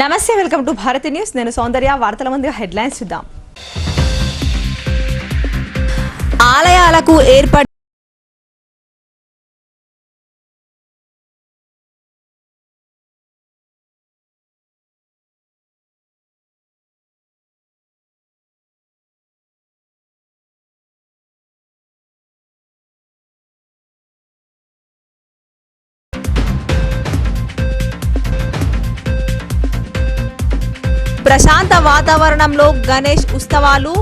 నమస్తే, welcome to Bharati news. నేను సౌందర్య. వార్తల ముందుగా హెడ్లైన్స్ చూద్దాం. ఆలయాలకు ఏర్పాటు ప్రశాంత వాతావరణంలో గణేష్ ఉత్సవాలు.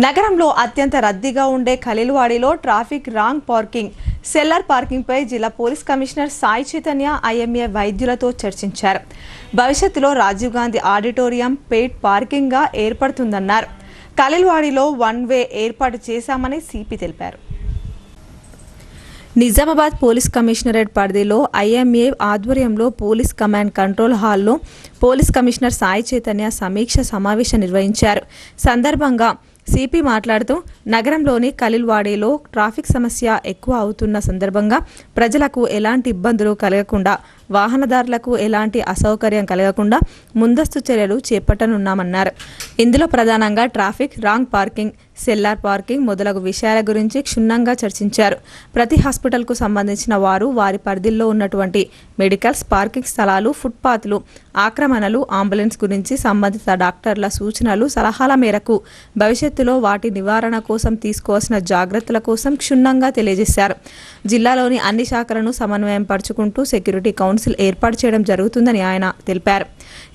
నగరంలో అత్యంత రద్దీగా ఉండే ఖలీల్వాడిలో ట్రాఫిక్ రాంగ్ పార్కింగ్, సెల్లార్ పార్కింగ్పై జిల్లా police commissioner Sai Chaitanya IMA వైద్యులతో చర్చించారు. భవిష్యత్తులో రాజీవ్ గాంధీ ఆడిటోరియం పెయిడ్ పార్కింగ్గా ఏర్పడుతుందన్నారు. ఖలీల్వాడిలో వన్ వే ఏర్పాటు చేశామని సిపి తెలిపారు. నిజామాబాద్ పోలీస్ కమిషనరేట్ పరిధిలో ఐఎంఏ ఆధ్వర్యంలో పోలీస్ కమాండ్ కంట్రోల్ హాల్లో పోలీస్ కమిషనర్ సాయి చైతన్య సమీక్ష సమావేశం నిర్వహించారు. సందర్భంగా సిపి మాట్లాడుతూ నగరంలోని ఖలీల్వాడిలో ట్రాఫిక్ సమస్య ఎక్కువ అవుతున్న సందర్భంగా ప్రజలకు ఎలాంటి ఇబ్బందులు కలగకుండా, వాహనదారులకు ఎలాంటి అసౌకర్యం కలగకుండా ముందస్తు చర్యలు చేపట్టనున్నామన్నారు. ఇందులో ప్రధానంగా traffic wrong parking, cellar parking మొదలగు విషయాల గురించి క్షుణ్ణంగా చర్చించారు. ప్రతి హాస్పిటల్కు సంబంధించిన వారు వారి పరిధిలో ఉన్నటువంటి మెడికల్స్, పార్కింగ్ స్థలాలు, ఫుట్పాత్లు, ఆక్రమణలు, అంబులెన్స్ గురించి సంబంధిత డాక్టర్ల సూచనలు, సలహాల మేరకు భవిష్యత్తులో వాటి నివారణ కోసం తీసుకోవాల్సిన జాగ్రత్తల కోసం క్షుణ్ణంగా తెలియజేశారు. జిల్లాలోని అన్ని శాఖలను సమన్వయం పరుచుకుంటూ సెక్యూరిటీ కౌన్సిల్ ఏర్పాటు చేయడం జరుగుతుందని ఆయన తెలిపారు.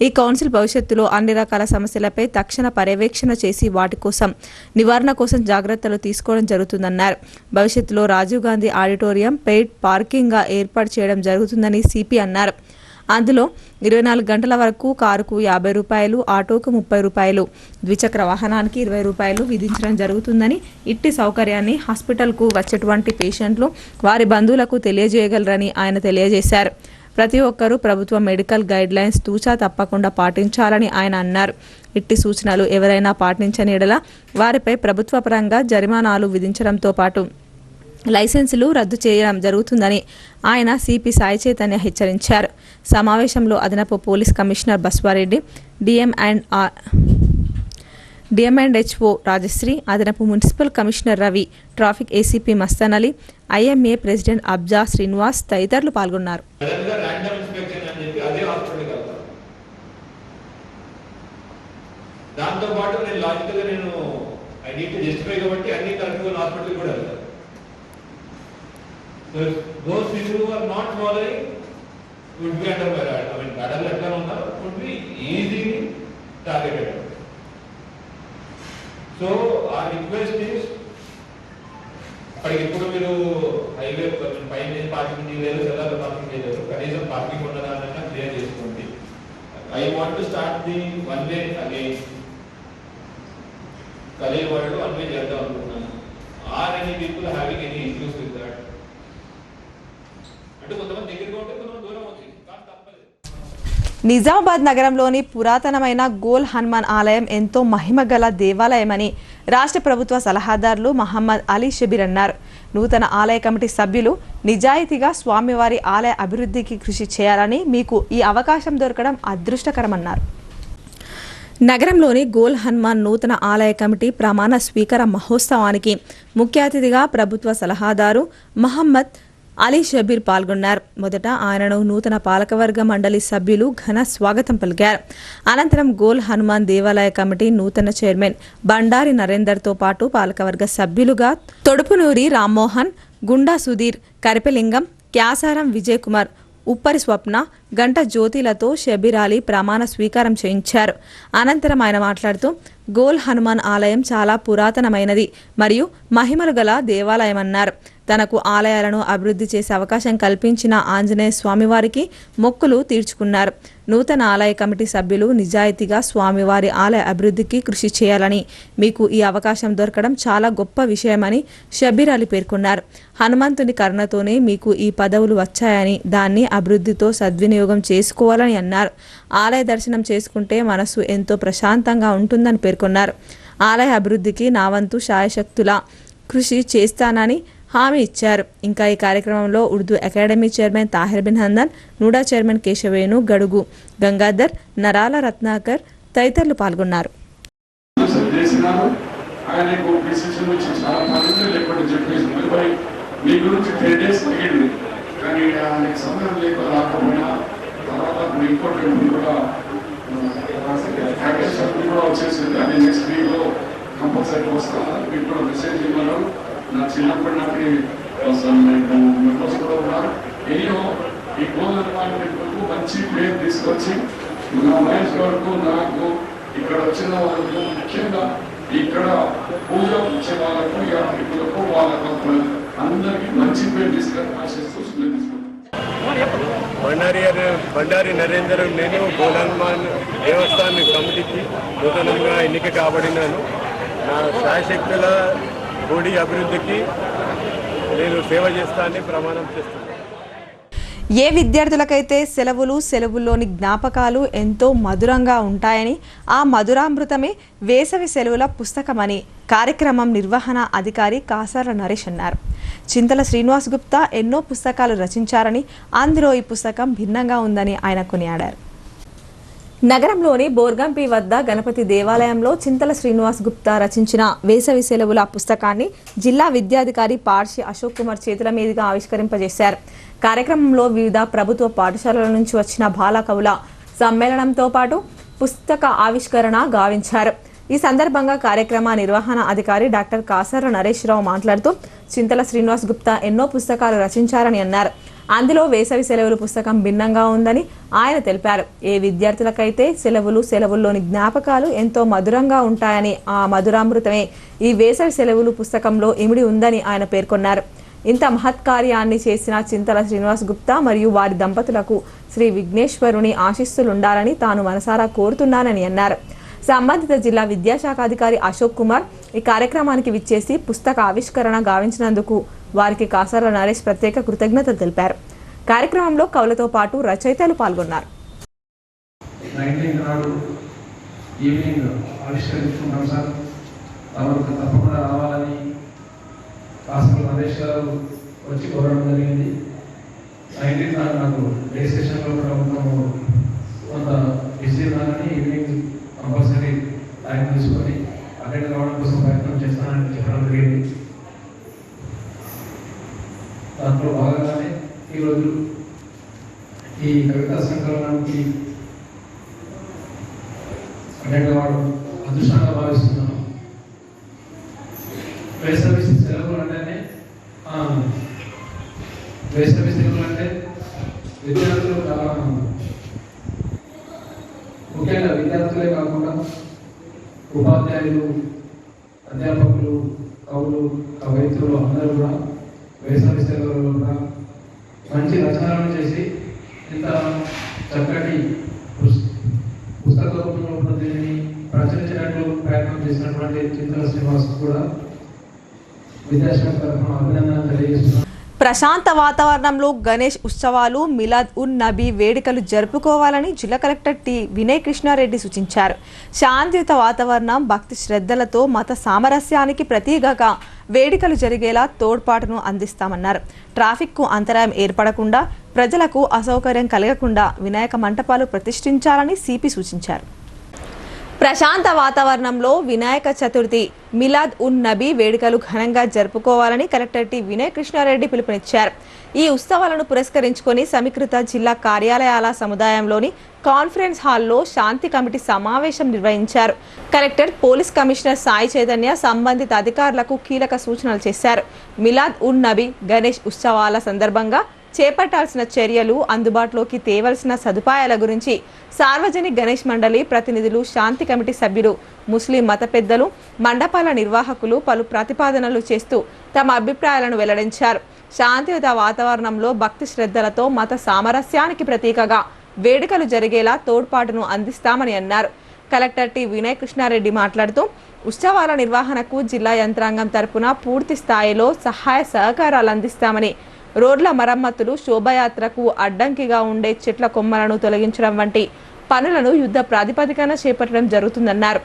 ఈ కౌన్సిల్ భవిష్యత్తులో అన్ని రకాల సమస్యలపై తక్షణ పర్యవేక్షణ చేసి వాటి కోసం నివారణ కోసం జాగ్రత్తలు తీసుకోవడం జరుగుతుందన్నారు. భవిష్యత్తులో రాజీవ్ గాంధీ ఆడిటోరియం పెయిడ్ పార్కింగ్గా ఏర్పాటు చేయడం జరుగుతుందని సిపి అన్నారు. అందులో 24 గంటల వరకు కారుకు ₹50, ఆటోకు ₹30, ద్విచక్ర వాహనానికి ₹20 విధించడం జరుగుతుందని, ఇట్టి సౌకర్యాన్ని హాస్పిటల్కు వచ్చేటువంటి పేషెంట్లు వారి బంధువులకు తెలియజేయగలరని ఆయన తెలియజేశారు. ప్రతి ఒక్కరూ ప్రభుత్వ మెడికల్ గైడ్లైన్స్ తూచా తప్పకుండా పాటించాలని ఆయన అన్నారు. ఇట్టి సూచనలు ఎవరైనా పాటించని యెడల వారిపై ప్రభుత్వ పరంగా జరిమానాలు విధించడంతో పాటు లైసెన్సులు రద్దు చేయడం జరుగుతుందని ఆయన సిపి సాయి చైతన్య హెచ్చరించారు. సమావేశంలో అదనపు police commissioner Baswareddy, DM and HO Rajashree, అదనపు municipal commissioner Ravi, traffic ACP Mastan Ali, IMA president Abja Srinivas తదితరులు పాల్గొన్నారు. So those people who are not following would be under would be easily targeted. So our request is, ఇప్పుడు మీరు హైవే పైన పార్కింగ్ చేయలేరు, సెల్లార్ పార్కింగ్ చేయలేరు, కనీసం parking ఉన్నదాన్ని క్లియర్ చేసుకోండి. I want to start the one way again. ఖలీల్వాడిలో one way చేద్దాం అనుకుంటున్నాను. Are any people having any issues with that? Nizamabad నగరంలోని పురాతనమైన గోల్ హనుమాన్ ఆలయం ఎంతో మహిమగల దేవాలయమని రాష్ట్ర ప్రభుత్వ సలహాదారులు మహమ్మద్ అలీ షబీర్ అన్నారు. నూతన ఆలయ కమిటీ సభ్యులు నిజాయితీగా స్వామివారి ఆలయ అభివృద్ధికి కృషి చేయాలని, మీకు ఈ అవకాశం దొరకడం అదృష్టకరమన్నారు. నగరంలోని గోల్ హనుమాన్ నూతన ఆలయ కమిటీ ప్రమాణ స్వీకార మహోత్సవానికి ముఖ్య అతిథిగా ప్రభుత్వ సలహాదారు మహమ్మద్ అలీ షబీర్ పాల్గొన్నారు. మొదట ఆయనను నూతన పాలకవర్గ మండలి సభ్యులు ఘన స్వాగతం పలికారు. అనంతరం గోల్ హనుమాన్ దేవాలయ కమిటీ నూతన చైర్మన్ బండారి నరేందర్తో పాటు పాలకవర్గ సభ్యులుగా తొడుపునూరి రామ్మోహన్, గుండా సుధీర్, కరిపెలింగం, క్యాసారం విజయ్ కుమార్, ఉప్పరి స్వప్న, గంట జ్యోతిలతో షబీర్ అలీ ప్రమాణ స్వీకారం చేయించారు. అనంతరం ఆయన మాట్లాడుతూ గోల్ హనుమాన్ ఆలయం చాలా పురాతనమైనది మరియు మహిమలు గల దేవాలయమన్నారు. తనకు ఆలయాలను అభివృద్ధి చేసే అవకాశం కల్పించిన ఆంజనేయ స్వామివారికి మొక్కులు తీర్చుకున్నారు. నూతన ఆలయ కమిటీ సభ్యులు నిజాయితీగా స్వామివారి ఆలయ అభివృద్ధికి కృషి చేయాలని, మీకు ఈ అవకాశం దొరకడం చాలా గొప్ప విషయమని షబీర్ అలీ పేర్కొన్నారు. హనుమంతుని కరుణతోనే మీకు ఈ పదవులు వచ్చాయని, దాన్ని అభివృద్ధితో సద్వినియోగం చేసుకోవాలని అన్నారు. ఆలయ దర్శనం చేసుకుంటే మనసు ఎంతో ప్రశాంతంగా ఉంటుందని పేర్కొన్నారు. ఆలయ అభివృద్ధికి నా వంతు శాయశక్తులా కృషి చేస్తానని హామీ ఇచ్చారు. ఇంకా ఈ కార్యక్రమంలో Urdu academy chairman Tahir bin Hamdan, NUDA chairman Keshavenu, Gadugu Gangadhar, Narala Ratnakar తదితరులు పాల్గొన్నారు. నా చిన్నప్పటి నాటి మెంబర్స్ కూడా ఉన్నారు. ఎన్నో ఈ గోల్హనుమాన్ టెంపుల్కు మంచి పేరు తీసుకొచ్చి నా మహేష్ వరకు నాకు ఇక్కడ వచ్చిన వాళ్ళకు ముఖ్యంగా ఇక్కడ పూజ వచ్చే వాళ్ళకు యాత్రికులకు వాళ్ళకు అందరికీ మంచి పేరు తీసుకొని ఆశిస్తూ బండారి నరేందర్, నేను గోల్ హనుమాన్ దేవస్థాన కమిటీకి నూతనంగా ఎన్నిక కాబడినాను. నా శాయశక్తుల గుడి అభివృద్ధికి నేను సేవ చేస్తానని ప్రమాణం చేస్తున్నాను. ఏ విద్యార్థులకైతే సెలవుల్లోని జ్ఞాపకాలు ఎంతో మధురంగా ఉంటాయని, ఆ మధురామృతమే వేసవి సెలవుల పుస్తకమని కార్యక్రమం నిర్వహణ అధికారి కాసార నరేష్ అన్నారు. చింతల శ్రీనివాస్ గుప్తా ఎన్నో పుస్తకాలు రచించారని, అందులో ఈ పుస్తకం భిన్నంగా ఉందని ఆయన కొనియాడారు. నగరంలోని బోర్గంపి వద్ద గణపతి దేవాలయంలో చింతల శ్రీనివాస్ గుప్తా రచించిన వేసవి సెలవుల పుస్తకాన్ని జిల్లా విద్యాధికారి పార్షి అశోక్ కుమార్ చేతుల మీదుగా ఆవిష్కరింపజేశారు. కార్యక్రమంలో వివిధ ప్రభుత్వ పాఠశాలల నుంచి వచ్చిన బాలకవుల సమ్మేళనంతో పాటు పుస్తక ఆవిష్కరణ గావించారు. ఈ సందర్భంగా కార్యక్రమ నిర్వహణ అధికారి డాక్టర్ కాసర నరేష్ రావు మాట్లాడుతూ చింతల శ్రీనివాస్ గుప్తా ఎన్నో పుస్తకాలు రచించారని అన్నారు. అందులో వేసవి సెలవులు పుస్తకం భిన్నంగా ఉందని ఆయన తెలిపారు. ఏ విద్యార్థులకైతే సెలవుల్లోని జ్ఞాపకాలు ఎంతో మధురంగా ఉంటాయని, ఆ మధురామృతమే ఈ వేసవి సెలవులు పుస్తకంలో ఇమిడి ఉందని ఆయన పేర్కొన్నారు. ఇంత మహత్కార్యాన్ని చేసిన చింతల శ్రీనివాస్ గుప్తా మరియు వారి దంపతులకు శ్రీ విఘ్నేశ్వరుని ఆశీస్సులుండాలని తాను మనసారా కోరుతున్నానని అన్నారు. సంబంధిత జిల్లా విద్యాశాఖ అధికారి అశోక్ కుమార్ ఈ కార్యక్రమానికి విచ్చేసి పుస్తక ఆవిష్కరణ గావించినందుకు వారికి కాసార నరేష్ ప్రత్యేక కృతజ్ఞతలు తెలిపారు. కార్యక్రమంలో కవులతో పాటు రచయితలు పాల్గొన్నారు. తప్పకుండా రావాలని కాసార నరేష్ గారు వచ్చి కోరడం జరిగింది. 19 నాకు రిజిస్ట్రేషన్లో కొంత బిజీ ఉన్నానని ఈవినింగ్ కంపల్సరీ టైం తీసుకొని అటెండ్ కావడం కోసం ప్రయత్నం చేస్తానని చెప్పడం జరిగింది. దాంట్లో భాగంగానే ఈరోజు ఈ కవితా సంకలనానికి అటెండ్ కావడం అదృష్టంగా భావిస్తున్నాను. వేసవి సెలవులు అంటే విద్యార్థులు చాలా ముఖ్యంగా విద్యార్థులే కాకుండా ఉపాధ్యాయులు, అధ్యాపకులు, కవులు, కవయిత్రులు అందరూ కూడా వేసవి సెలవులలో కూడా మంచి రచనలను చేసి ఇంత చక్కటి పుస్తక రూపంలో దీనిని ప్రచురించినట్లు ప్రయత్నం చేసినటువంటి చింతల శ్రీనివాస్ కూడా విద్యాశాఖ తరఫున అభినందనలు తెలియజేస్తున్నాను. ప్రశాంత వాతావరణంలో గణేష్ ఉత్సవాలు, మిలాద్ ఉన్ నబీ వేడుకలు జరుపుకోవాలని జిల్లా కలెక్టర్ టి వినయ్ కృష్ణారెడ్డి సూచించారు. శాంతియుత వాతావరణం, భక్తి శ్రద్ధలతో మత సామరస్యానికి ప్రతీకగా వేడుకలు జరిగేలా తోడ్పాటును అందిస్తామన్నారు. ట్రాఫిక్కు అంతరాయం ఏర్పడకుండా, ప్రజలకు అసౌకర్యం కలగకుండా వినాయక మంటపాలు ప్రతిష్ఠించాలని సిపి సూచించారు. ప్రశాంత వాతావరణంలో వినాయక చతుర్థి మిలాద్ ఉన్ నబీ వేడుకలు ఘనంగా జరుపుకోవాలని కలెక్టర్ టి వినయ్ కృష్ణారెడ్డి పిలుపునిచ్చారు. ఈ ఉత్సవాలను పురస్కరించుకొని సమీకృత జిల్లా కార్యాలయాల సముదాయంలోని కాన్ఫరెన్స్ హాల్లో శాంతి కమిటీ సమావేశం నిర్వహించారు. Collector, police commissioner Sai Chaitanya సంబంధిత అధికారులకు కీలక సూచనలు చేశారు. మిలాద్ ఉన్ నబీ గణేష్ ఉత్సవాల సందర్భంగా చేపట్టాల్సిన చర్యలు, అందుబాటులోకి తేవలసిన సదుపాయాల గురించి సార్వజనిక గణేష్ మండలి ప్రతినిధులు, శాంతి కమిటీ సభ్యులు, ముస్లిం మత పెద్దలు, మండపాల నిర్వాహకులు పలు ప్రతిపాదనలు చేస్తూ తమ అభిప్రాయాలను వెల్లడించారు. శాంతియుత వాతావరణంలో భక్తి శ్రద్ధలతో మత సామరస్యానికి ప్రతీకగా వేడుకలు జరిగేలా తోడ్పాటును అందిస్తామని అన్నారు. కలెక్టర్ టి వినయ్ కృష్ణారెడ్డి మాట్లాడుతూ ఉత్సవాల నిర్వహణకు జిల్లా యంత్రాంగం తరపున పూర్తి స్థాయిలో సహాయ సహకారాలు అందిస్తామని, రోడ్ల మరమ్మతులు, శోభయాత్రకు అడ్డంకిగా ఉండే చెట్ల కొమ్మలను తొలగించడం వంటి పనులను యుద్ధ ప్రాతిపదికన చేపట్టడం జరుగుతుందన్నారు.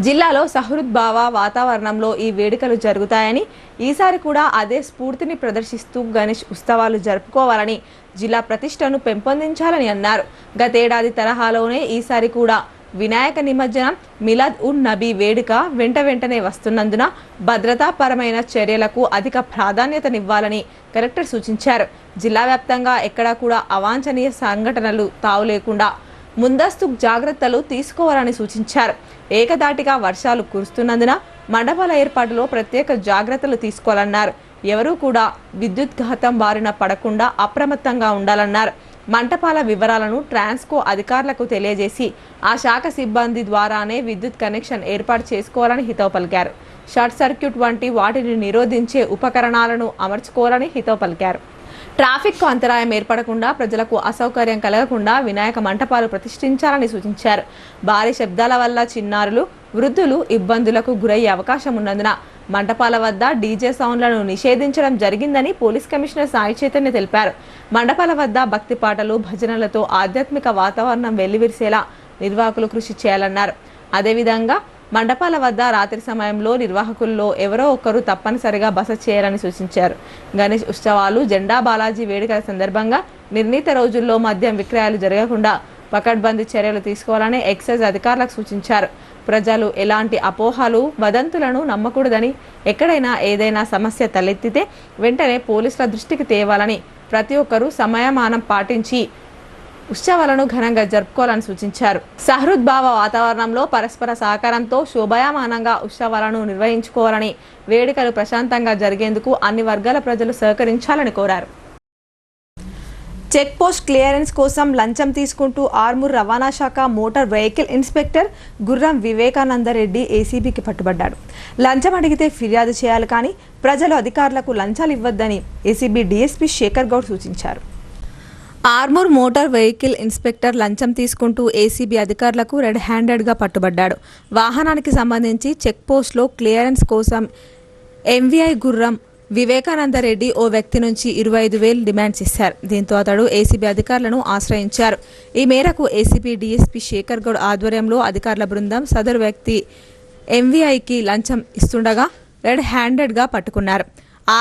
జిల్లాలో సహృద్భావ వాతావరణంలో ఈ వేడుకలు జరుగుతాయని, ఈసారి కూడా అదే స్ఫూర్తిని ప్రదర్శిస్తూ గణేష్ ఉత్సవాలు జరుపుకోవాలని, జిల్లా ప్రతిష్టను పెంపొందించాలని అన్నారు. గతేడాది తరహాలోనే ఈసారి కూడా వినాయక నిమజ్జనం, మిలాద్ ఉన్ నబీ వేడుక వెంటనే వస్తున్నందున భద్రతాపరమైన చర్యలకు అధిక ప్రాధాన్యతనివ్వాలని కలెక్టర్ సూచించారు. జిల్లా వ్యాప్తంగా ఎక్కడా కూడా అవాంఛనీయ సంఘటనలు తావు లేకుండా ముందస్తు జాగ్రత్తలు తీసుకోవాలని సూచించారు. ఏకదాటిగా వర్షాలు కురుస్తున్నందున మండపాల ఏర్పాటులో ప్రత్యేక జాగ్రత్తలు తీసుకోవాలన్నారు. ఎవరూ కూడా విద్యుత్ ఘాతం బారిన పడకుండా అప్రమత్తంగా ఉండాలన్నారు. మంటపాల వివరాలను ట్రాన్స్కో అధికారులకు తెలియజేసి ఆ శాఖ సిబ్బంది ద్వారానే విద్యుత్ కనెక్షన్ ఏర్పాటు చేసుకోవాలని హితవు పలికారు. షార్ట్ సర్క్యూట్ వంటి వాటిని నిరోధించే ఉపకరణాలను అమర్చుకోవాలని హితవు పలికారు. ట్రాఫిక్ కు అంతరాయం ఏర్పడకుండా, ప్రజలకు అసౌకర్యం కలగకుండా వినాయక మంటపాలు ప్రతిష్ఠించాలని సూచించారు. భారీ శబ్దాల వల్ల చిన్నారులు, వృద్ధులు ఇబ్బందులకు గురయ్యే అవకాశం ఉన్నందున మంటపాల వద్ద డీజే సౌండ్లను నిషేధించడం జరిగిందని పోలీస్ కమిషనర్ సాయి చైతన్య తెలిపారు. మండపాల వద్ద భక్తి పాటలు, భజనలతో ఆధ్యాత్మిక వాతావరణం వెల్లివిరిసేలా నిర్వాహకులు కృషి చేయాలన్నారు. అదేవిధంగా మండపాల వద్ద రాత్రి సమయంలో నిర్వాహకుల్లో ఎవరో ఒకరు తప్పనిసరిగా బస చేయాలని సూచించారు. గణేష్ ఉత్సవాలు, జెండా బాలాజీ వేడుకల సందర్భంగా నిర్ణీత రోజుల్లో మద్యం విక్రయాలు జరగకుండా పకడ్బందీ చర్యలు తీసుకోవాలని ఎక్సైజ్ అధికారులకు సూచించారు. ప్రజలు ఎలాంటి అపోహలు, వదంతులను నమ్మకూడదని, ఎక్కడైనా ఏదైనా సమస్య తలెత్తితే వెంటనే పోలీసుల దృష్టికి తేవాలని, ప్రతి ఒక్కరూ సమయమానం పాటించి ఉత్సవాలను ఘనంగా జరుపుకోవాలని సూచించారు. సహృద్భావ వాతావరణంలో పరస్పర సహకారంతో శోభాయమానంగా ఉత్సవాలను నిర్వహించుకోవాలని, వేడుకలు ప్రశాంతంగా జరిగేందుకు అన్ని వర్గాల ప్రజలు సహకరించాలని కోరారు. చెక్ పోస్ట్ క్లియరెన్స్ కోసం లంచం తీసుకుంటూ ఆర్మూర్ రవాణా శాఖ మోటార్ వెహికల్ ఇన్స్పెక్టర్ గుర్రం వివేకానందరెడ్డి ఏసీబీకి పట్టుబడ్డాడు. లంచం అడిగితే ఫిర్యాదు చేయాలి కానీ ప్రజలు అధికారులకు లంచాలు ఇవ్వొద్దని ఏసీబీ డీఎస్పీ శేఖర్ గౌడ్ సూచించారు. ఆర్మూర్ మోటార్ వెహికల్ ఇన్స్పెక్టర్ లంచం తీసుకుంటూ ఏసీబీ అధికారులకు రెడ్ హ్యాండెడ్గా పట్టుబడ్డాడు. వాహనానికి సంబంధించి చెక్ పోస్ట్లో క్లియరెన్స్ కోసం ఎంవీఐ గుర్రం వివేకానందరెడ్డి ఓ వ్యక్తి నుంచి 25,000 డిమాండ్ చేశారు. దీంతో అతడు ఏసీబీ అధికారులను ఆశ్రయించారు. ఈ మేరకు ఏసీబీ డీఎస్పీ శేఖర్ గౌడ్ ఆధ్వర్యంలో అధికారుల బృందం సదరు వ్యక్తి ఎంవీఐకి లంచం ఇస్తుండగా రెడ్ హ్యాండెడ్గా పట్టుకున్నారు.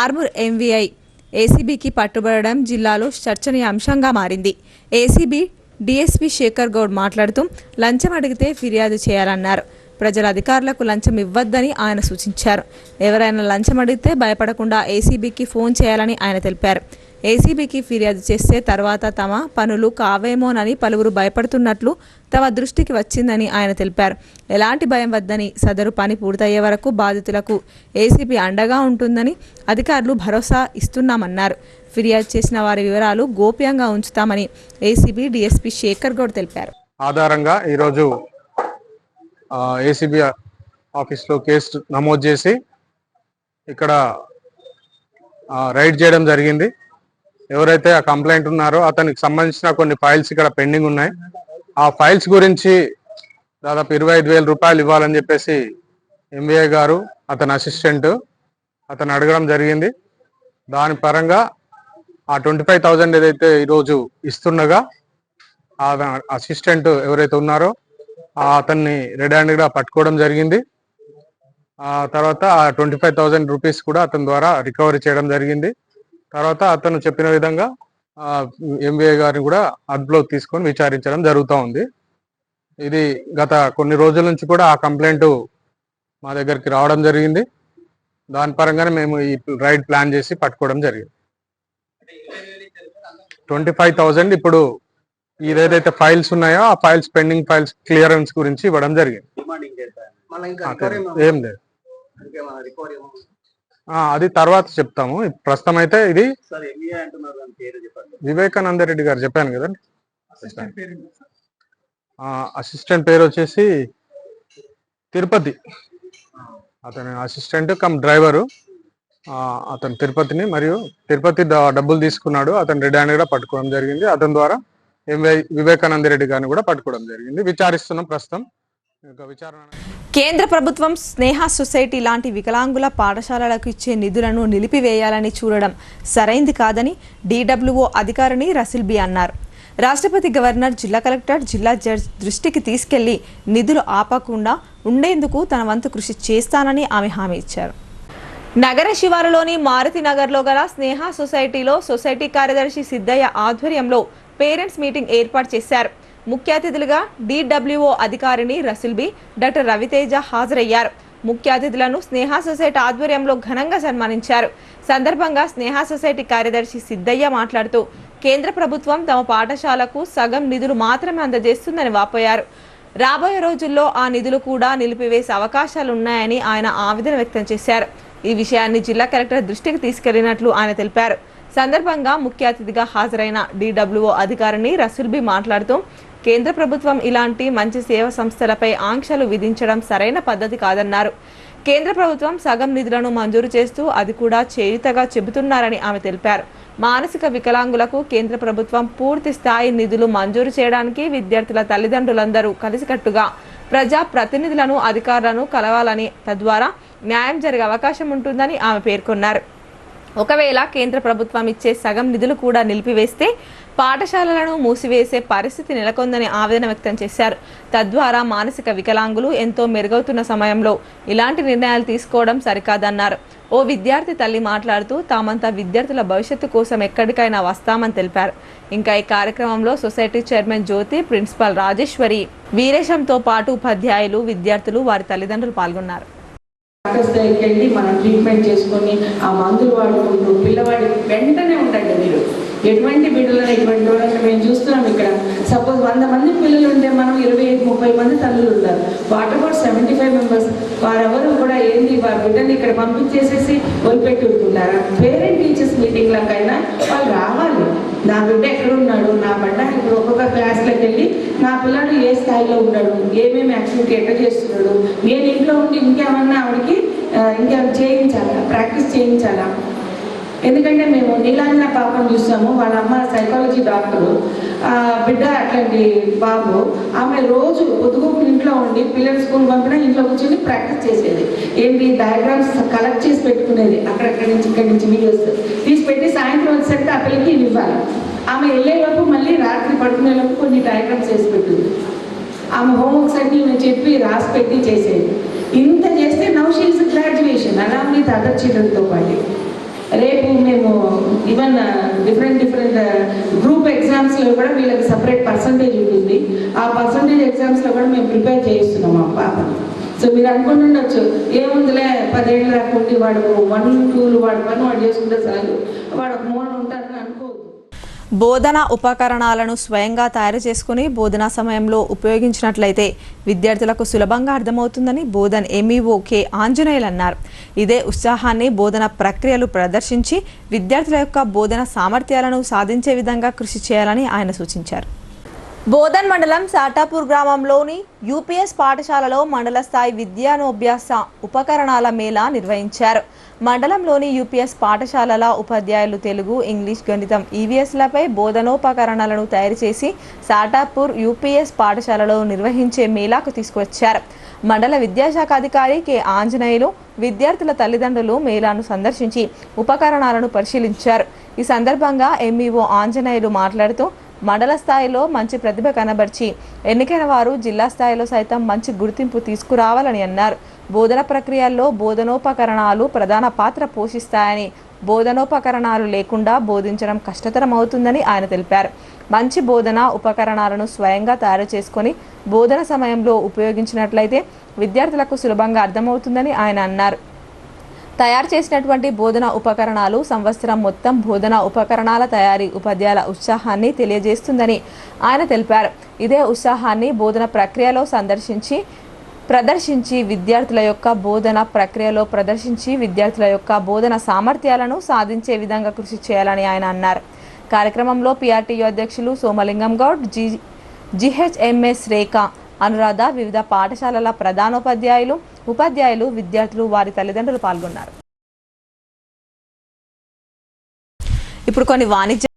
ఆర్మూర్ ఎంవీఐ ఏసీబీకి పట్టుబడడం జిల్లాలో చర్చనీయాంశంగా మారింది. ఏసీబీ డీఎస్పీ శేఖర్ గౌడ్ మాట్లాడుతూ లంచం అడిగితే ఫిర్యాదు చేయాలన్నారు. ప్రజల అధికారులకు లంచం ఇవ్వద్దని ఆయన సూచించారు. ఎవరైనా లంచం అడిగితే భయపడకుండా ఏసీబీకి ఫోన్ చేయాలని ఆయన తెలిపారు. ఏసీబీకి ఫిర్యాదు చేస్తే తర్వాత తమ పనులు కావేమోనని పలువురు భయపడుతున్నట్లు తమ దృష్టికి వచ్చిందని ఆయన తెలిపారు. ఎలాంటి భయం వద్దని, సదరు పని పూర్తయ్యే వరకు బాధితులకు ఏసీబీ అండగా ఉంటుందని అధికారులు భరోసా ఇస్తున్నామన్నారు. ఫిర్యాదు చేసిన వారి వివరాలు గోప్యంగా ఉంచుతామని ఏసీబీ డీఎస్పీ శేఖర్ గౌడ్ తెలిపారు. ఆధారంగా ఈరోజు ఏసీబీ ఆఫీస్లో కేసు నమోదు చేసి ఇక్కడ రైడ్ చేయడం జరిగింది. ఎవరైతే ఆ కంప్లైంట్ ఉన్నారో అతనికి సంబంధించిన కొన్ని ఫైల్స్ ఇక్కడ పెండింగ్ ఉన్నాయి. ఆ ఫైల్స్ గురించి దాదాపు 25,000 రూపాయలు ఇవ్వాలని చెప్పేసి ఎంవీఐ గారు, అతని అసిస్టెంట్ అతను అడగడం జరిగింది. దాని పరంగా ఆ 25,000 ఏదైతే ఈరోజు ఇస్తుండగా ఆ అసిస్టెంట్ ఎవరైతే ఉన్నారో అతన్ని రెడ్ హ్యాండెడ్గా పట్టుకోవడం జరిగింది. ఆ తర్వాత ఆ 25,000 రూపీస్ కూడా అతని ద్వారా రికవరీ చేయడం జరిగింది. తర్వాత అతను చెప్పిన విధంగా ఎంవీఐ గారిని కూడా అదుపులోకి తీసుకొని విచారించడం జరుగుతూ ఉంది. ఇది గత కొన్ని రోజుల నుంచి కూడా ఆ కంప్లైంట్ మా దగ్గరికి రావడం జరిగింది. దాని పరంగానే మేము ఈ రైడ్ ప్లాన్ చేసి పట్టుకోవడం జరిగింది. 25,000 ఇప్పుడు ఏదైతే ఫైల్స్ ఉన్నాయో ఆ ఫైల్స్ పెండింగ్ ఫైల్స్ క్లియరెన్స్ గురించి ఇవ్వడం జరిగింది. ఏం లేదు, అది తర్వాత చెప్తాము. ప్రస్తుతం అయితే ఇది వివేకానంద రెడ్డి గారు చెప్పాను కదండి. అసిస్టెంట్ పేరు వచ్చేసి తిరుపతి. అతని అసిస్టెంట్ కమ్ డ్రైవరు. అతను తిరుపతిని మరియు తిరుపతి డబ్బులు తీసుకున్నాడు. అతను రెడ్ హ్యాండ్ కూడా పట్టుకోవడం జరిగింది. అతని ద్వారా వివేకానంద రెడ్డి గారిని కూడా పట్టుకోవడం జరిగింది. విచారిస్తున్నాం ప్రస్తుతం. విచారణ కేంద్ర ప్రభుత్వం స్నేహ సొసైటీ లాంటి వికలాంగుల పాఠశాలలకు ఇచ్చే నిధులను నిలిపివేయాలని చూడడం సరైంది కాదని DWO అధికారిని రసిల్ బి అన్నారు. రాష్ట్రపతి, గవర్నర్, జిల్లా కలెక్టర్, జిల్లా జడ్జి దృష్టికి తీసుకెళ్లి నిధులు ఆపకుండా ఉండేందుకు తన వంతు కృషి చేస్తానని ఆమె హామీ ఇచ్చారు. నగర శివారులోని మారుతి నగర్లో గల స్నేహ సొసైటీలో సొసైటీ కార్యదర్శి సిద్ధయ్య ఆధ్వర్యంలో పేరెంట్స్ మీటింగ్ ఏర్పాటు చేశారు. ముఖ్య అతిథులుగా DWO అధికారిని రసిల్ బి, డాక్టర్ రవితేజ హాజరయ్యారు. ముఖ్య అతిథులను స్నేహ సొసైటీ ఆధ్వర్యంలో ఘనంగా సన్మానించారు. సందర్భంగా స్నేహ సొసైటీ కార్యదర్శి సిద్ధయ్య మాట్లాడుతూ కేంద్ర ప్రభుత్వం తమ పాఠశాలకు సగం నిధులు మాత్రమే అందజేస్తుందని వాపోయారు. రాబోయే రోజుల్లో ఆ నిధులు కూడా నిలిపివేసే అవకాశాలున్నాయని ఆయన ఆవేదన వ్యక్తం చేశారు. ఈ విషయాన్ని జిల్లా కలెక్టర్ దృష్టికి తీసుకెళ్లినట్లు ఆయన తెలిపారు. సందర్భంగా ముఖ్య అతిథిగా హాజరైన DWO అధికారిని రసూల్ బి మాట్లాడుతూ కేంద్ర ప్రభుత్వం ఇలాంటి మంచి సేవా సంస్థలపై ఆంక్షలు విధించడం సరైన పద్ధతి కాదన్నారు. కేంద్ర ప్రభుత్వం సగం నిధులను మంజూరు చేస్తూ అది కూడా చేయుతగా చెబుతున్నారని ఆమె తెలిపారు. మానసిక వికలాంగులకు కేంద్ర ప్రభుత్వం పూర్తి స్థాయి నిధులు మంజూరు చేయడానికి విద్యార్థుల తల్లిదండ్రులందరూ కలిసికట్టుగా ప్రజా ప్రతినిధులను, అధికారులను కలవాలని, తద్వారా న్యాయం జరిగే అవకాశం ఉంటుందని ఆమె పేర్కొన్నారు. ఒకవేళ కేంద్ర ప్రభుత్వం ఇచ్చే సగం నిధులు కూడా నిలిపివేస్తే పాఠశాలలను మూసివేసే పరిస్థితి నెలకొందని ఆవేదన వ్యక్తం చేశారు. తద్వారా మానసిక వికలాంగులు ఎంతో మెరుగవుతున్న సమయంలో ఇలాంటి నిర్ణయాలు తీసుకోవడం సరికాదన్నారు. ఓ విద్యార్థి తల్లి మాట్లాడుతూ తామంతా విద్యార్థుల భవిష్యత్తు కోసం ఎక్కడికైనా వస్తామని తెలిపారు. ఇంకా ఈ కార్యక్రమంలో సొసైటీ చైర్మన్ జ్యోతి, ప్రిన్సిపాల్ రాజేశ్వరి, వీరేశంతో పాటు ఉపాధ్యాయులు, విద్యార్థులు, వారి తల్లిదండ్రులు పాల్గొన్నారు. డాక్టర్స్ దగ్గరికి వెళ్ళి మనం ట్రీట్మెంట్ చేసుకొని ఆ మందులు వాడుకుంటూ పిల్లవాడి వెంటనే ఉండండి. మీరు ఎటువంటి బిడ్డలను ఎటువంటి వాళ్ళని మేము చూస్తున్నాం. ఇక్కడ సపోజ్ 100 మంది పిల్లలు ఉంటే మనం 25-30 మంది తల్లులు ఉంటారు. What about 75 members? వారెవరు కూడా ఏంటి వారి బిడ్డని ఇక్కడ పంపించేసేసి వదిలిపెట్టి ఉంటున్నారా? పేరెంట్ టీచర్స్ మీటింగ్లకైనా వాళ్ళు రావాలి. నా బిడ్డ ఎక్కడున్నాడు, నా బిడ్డ ఇప్పుడు ఒక్కొక్క క్లాస్లోకి వెళ్ళి నా పిల్లడు ఏ స్థాయిలో ఉన్నాడు, ఏమేమి యాక్టివిటీ ఎట్లా చేస్తున్నాడు, నేను ఇంట్లో ఉండి ఇంకేమన్నా ఆవిడకి ఇంకేమైనా చేయించాలా, ప్రాక్టీస్ చేయించాలా? ఎందుకంటే మేము నీలాంజన పాపను చూసాము. వాళ్ళ అమ్మ సైకాలజీ డాక్టరు, బిడ్డ అట్లాంటి బాబు. ఆమె రోజు పొద్దుగూకులు ఇంట్లో ఉండి పిల్లలు స్కూల్ పంపినా ఇంట్లో కూర్చొని ప్రాక్టీస్ చేసేది. ఏంటి డయాగ్రామ్స్ కలెక్ట్ చేసి పెట్టుకునేది. అక్కడక్కడి నుంచి ఇక్కడి నుంచి వీడియోస్ తీసి పెట్టి సాయంత్రం వచ్చేసరికి ఆ పిల్లకి ఇవ్వాలి. ఆమె వెళ్ళేలోపు మళ్ళీ రాత్రి పడుకునేలోపు కొన్ని డయాగ్రామ్స్ చేసి పెట్టింది. ఆమె హోంవర్క్స్ అన్ని చెప్పి రాసి పెట్టి చేసేది. ఇంత చేస్తే now she is graduation along with other చిల్డ్రన్తో పాటు. రేపు మేము ఈవెన్ డిఫరెంట్ గ్రూప్ ఎగ్జామ్స్లో కూడా వీళ్ళకి సపరేట్ పర్సంటేజ్ ఉంటుంది. ఆ పర్సంటేజ్ ఎగ్జామ్స్లో కూడా మేము ప్రిపేర్ చేయిస్తున్నాం ఆ పాపని. సో మీరు అనుకుంటుండొచ్చు ఏముందిలే 10 ఏళ్ళు రాకుంటే వాడు 1-2 వాడు పని వాడు చేసుకుంటే చాలు, వాడు ఒక మూల ఉంటాడని అనుకోవద్దు. బోధన ఉపకరణాలను స్వయంగా తయారు చేసుకుని బోధనా సమయంలో ఉపయోగించినట్లయితే విద్యార్థులకు సులభంగా అర్థమవుతుందని బోధన్ MEO K ఆంజనేయులు అన్నారు. ఇదే ఉత్సాహాన్ని బోధన ప్రక్రియలు ప్రదర్శించి విద్యార్థుల యొక్క బోధన సామర్థ్యాలను సాధించే విధంగా కృషి చేయాలని ఆయన సూచించారు. బోధన్ మండలం సాటాపూర్ గ్రామంలోని UPS పాఠశాలలో మండల స్థాయి విద్యానోభ్యాస ఉపకరణాల మేళా నిర్వహించారు. మండలంలోని UPS పాఠశాలల ఉపాధ్యాయులు తెలుగు, ఇంగ్లీష్, గణితం, EVSలపై బోధనోపకరణాలను తయారు చేసి సాటాపూర్ UPS పాఠశాలలో నిర్వహించే మేళాకు తీసుకువచ్చారు. మండల విద్యాశాఖ అధికారి K ఆంజనేయులు, విద్యార్థుల తల్లిదండ్రులు మేళాను సందర్శించి ఉపకరణాలను పరిశీలించారు. ఈ సందర్భంగా MEO ఆంజనేయులు మాట్లాడుతూ మండల స్థాయిలో మంచి ప్రతిభ కనబర్చి ఎన్నికైన వారు జిల్లా స్థాయిలో సైతం మంచి గుర్తింపు తీసుకురావాలని అన్నారు. బోధన ప్రక్రియల్లో బోధనోపకరణాలు ప్రధాన పాత్ర పోషిస్తాయని బోధనోపకరణాలు లేకుండా బోధించడం కష్టతరం అవుతుందని ఆయన తెలిపారు. మంచి బోధన ఉపకరణాలను స్వయంగా తయారు చేసుకొని బోధన సమయంలో ఉపయోగించినట్లయితే విద్యార్థులకు సులభంగా అర్థమవుతుందని ఆయన అన్నారు. తయారు చేసినటువంటి బోధన ఉపకరణాలు సంవత్సరం మొత్తం బోధన ఉపకరణాల తయారీ ఉపాధ్యాయుల ఉత్సాహాన్ని తెలియజేస్తుందని ఆయన తెలిపారు. ఇదే ఉత్సాహాన్ని బోధన ప్రక్రియలో ప్రదర్శించి విద్యార్థుల యొక్క బోధన సామర్థ్యాలను సాధించే విధంగా కృషి చేయాలని ఆయన అన్నారు. కార్యక్రమంలో పిఆర్టీయూ అధ్యక్షులు సోమలింగం గౌడ్, జిహెచ్ఎంఎస్ రేఖ, అనురాధ, వివిధ పాఠశాలల ప్రధానోపాధ్యాయులు, ఉపాధ్యాయులు, విద్యార్థులు, వారి తల్లిదండ్రులు పాల్గొన్నారు. ఇప్పుడు కొన్ని వాణిజ్య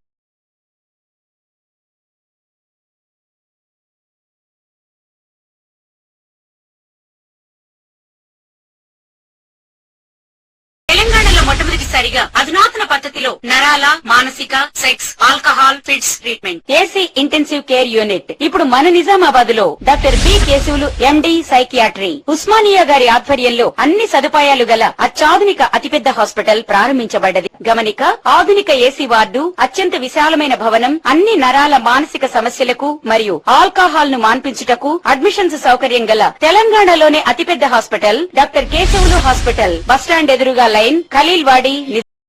తెలంగాణలో మొట్టమొదటిసారిగా అధునాతన పద్ధతిలో నరాల, మానసిక, sex, alcohol, fits treatment, AC intensive care unit ఇప్పుడు మన నిజామాబాద్ లో doctor B Keshavulu MD psychiatry, Osmania గారి ఆధ్వర్యంలో అన్ని సదుపాయాలు గల అత్యాధునిక అతిపెద్ద హాస్పిటల్ ప్రారంభించబడ్డది. గమనిక, ఆధునిక ఏసీ వార్డు, అత్యంత విశాలమైన భవనం, అన్ని నరాల మానసిక సమస్యలకు మరియు ఆల్కహాల్ ను మాన్పించుటకు అడ్మిషన్స్ సౌకర్యం గల తెలంగాణలోనే అతిపెద్ద hospital doctor Keshavulu hospital, bus stand ఎదురుగా లైన్, ఖలీల్వాడి.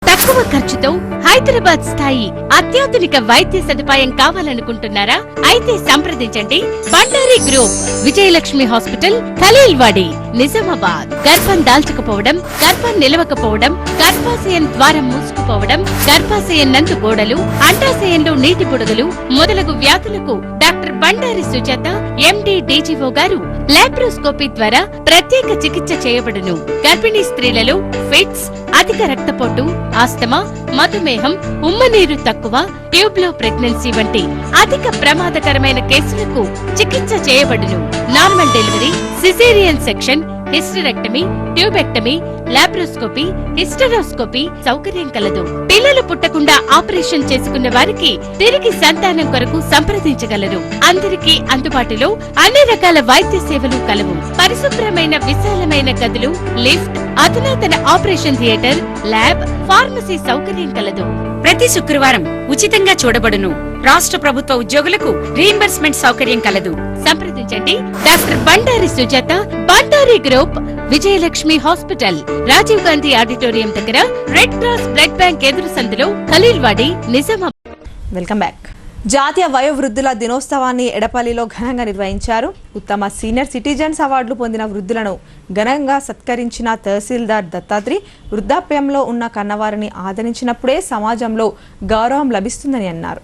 తక్కువ ఖర్చుతో హైదరాబాద్ స్థాయి అత్యాధునిక వైద్య సదుపాయం కావాలనుకుంటున్నారా? అయితే సంప్రదించండి బండారి గ్రూప్, విజయలక్ష్మి హాస్పిటల్, ఖలీల్వాడి, నిజామాబాద్. గర్భం దాల్చకపోవడం, గర్భం నిలవకపోవడం, గర్భాశయం ద్వారం మూసుకుపోవడం, గర్భాశయం నందు గోడలు, అండాశయంలో నీటి బుడగలు మొదలగు వ్యాధులకు డాక్టర్ బండారి సుజాత ఎండి డీజీఓ గారు లాప్రోస్కోపీ ద్వారా ప్రత్యేక చికిత్స చేయబడును. గర్భిణీ స్త్రీలలో ఫిట్స్, అధిక రక్తపోటు, ఆస్తమా, మధుమేహం, ఉమ్మనీరు తక్కువ, ట్యూబ్లో ప్రెగ్నెన్సీ వంటి అధిక ప్రమాదకరమైన కేసులకు చికిత్స చేయబడును. Normal delivery, caesarean section, hysterectomy, tubectomy, laparoscopy, hysteroscopy సౌకర్యం కలదు. పిల్లలు పుట్టకుండా ఆపరేషన్ చేసుకున్న వారికి తిరిగి సంతానం కొరకు సంప్రదించగలరు. అందరికీ అందుబాటులో అన్ని రకాల వైద్య సేవలు కలవు. పరిశుభ్రమైన విశాలమైన గదులు, లిఫ్ట్, అధునాతన ఆపరేషన్ థియేటర్, ల్యాబ్, ఫార్మసీ సౌకర్యం కలదు. ప్రతి శుక్రవారం ఉచితంగా చూడబడును. రాష్ట్ర ప్రభుత్వ ఉద్యోగులకు రీయింబర్స్మెంట్ సౌకర్యం కలదు. సంప్రదించండి doctor Bandari Sujatha, Bandari group, Vijayalakshmi hospital, Rajiv Gandhi auditorium దగ్గర, రెడ్ క్రాస్ బ్లడ్ బ్యాంక్ ఎదురు సందులో, ఖలీల్వాడి, నిజామాబాద్. Welcome back. జాతీయ వయోవృద్ధుల దినోత్సవాన్ని ఎడపల్లిలో ఘనంగా నిర్వహించారు. ఉత్తమ సీనియర్ సిటిజన్స్ అవార్డులు పొందిన వృద్ధులను ఘనంగా సత్కరించిన తహసీల్దార్ దత్తాత్రి, వృద్ధాప్యంలో ఉన్న కన్నవారిని ఆదరించినప్పుడే సమాజంలో గౌరవం లభిస్తుందని అన్నారు.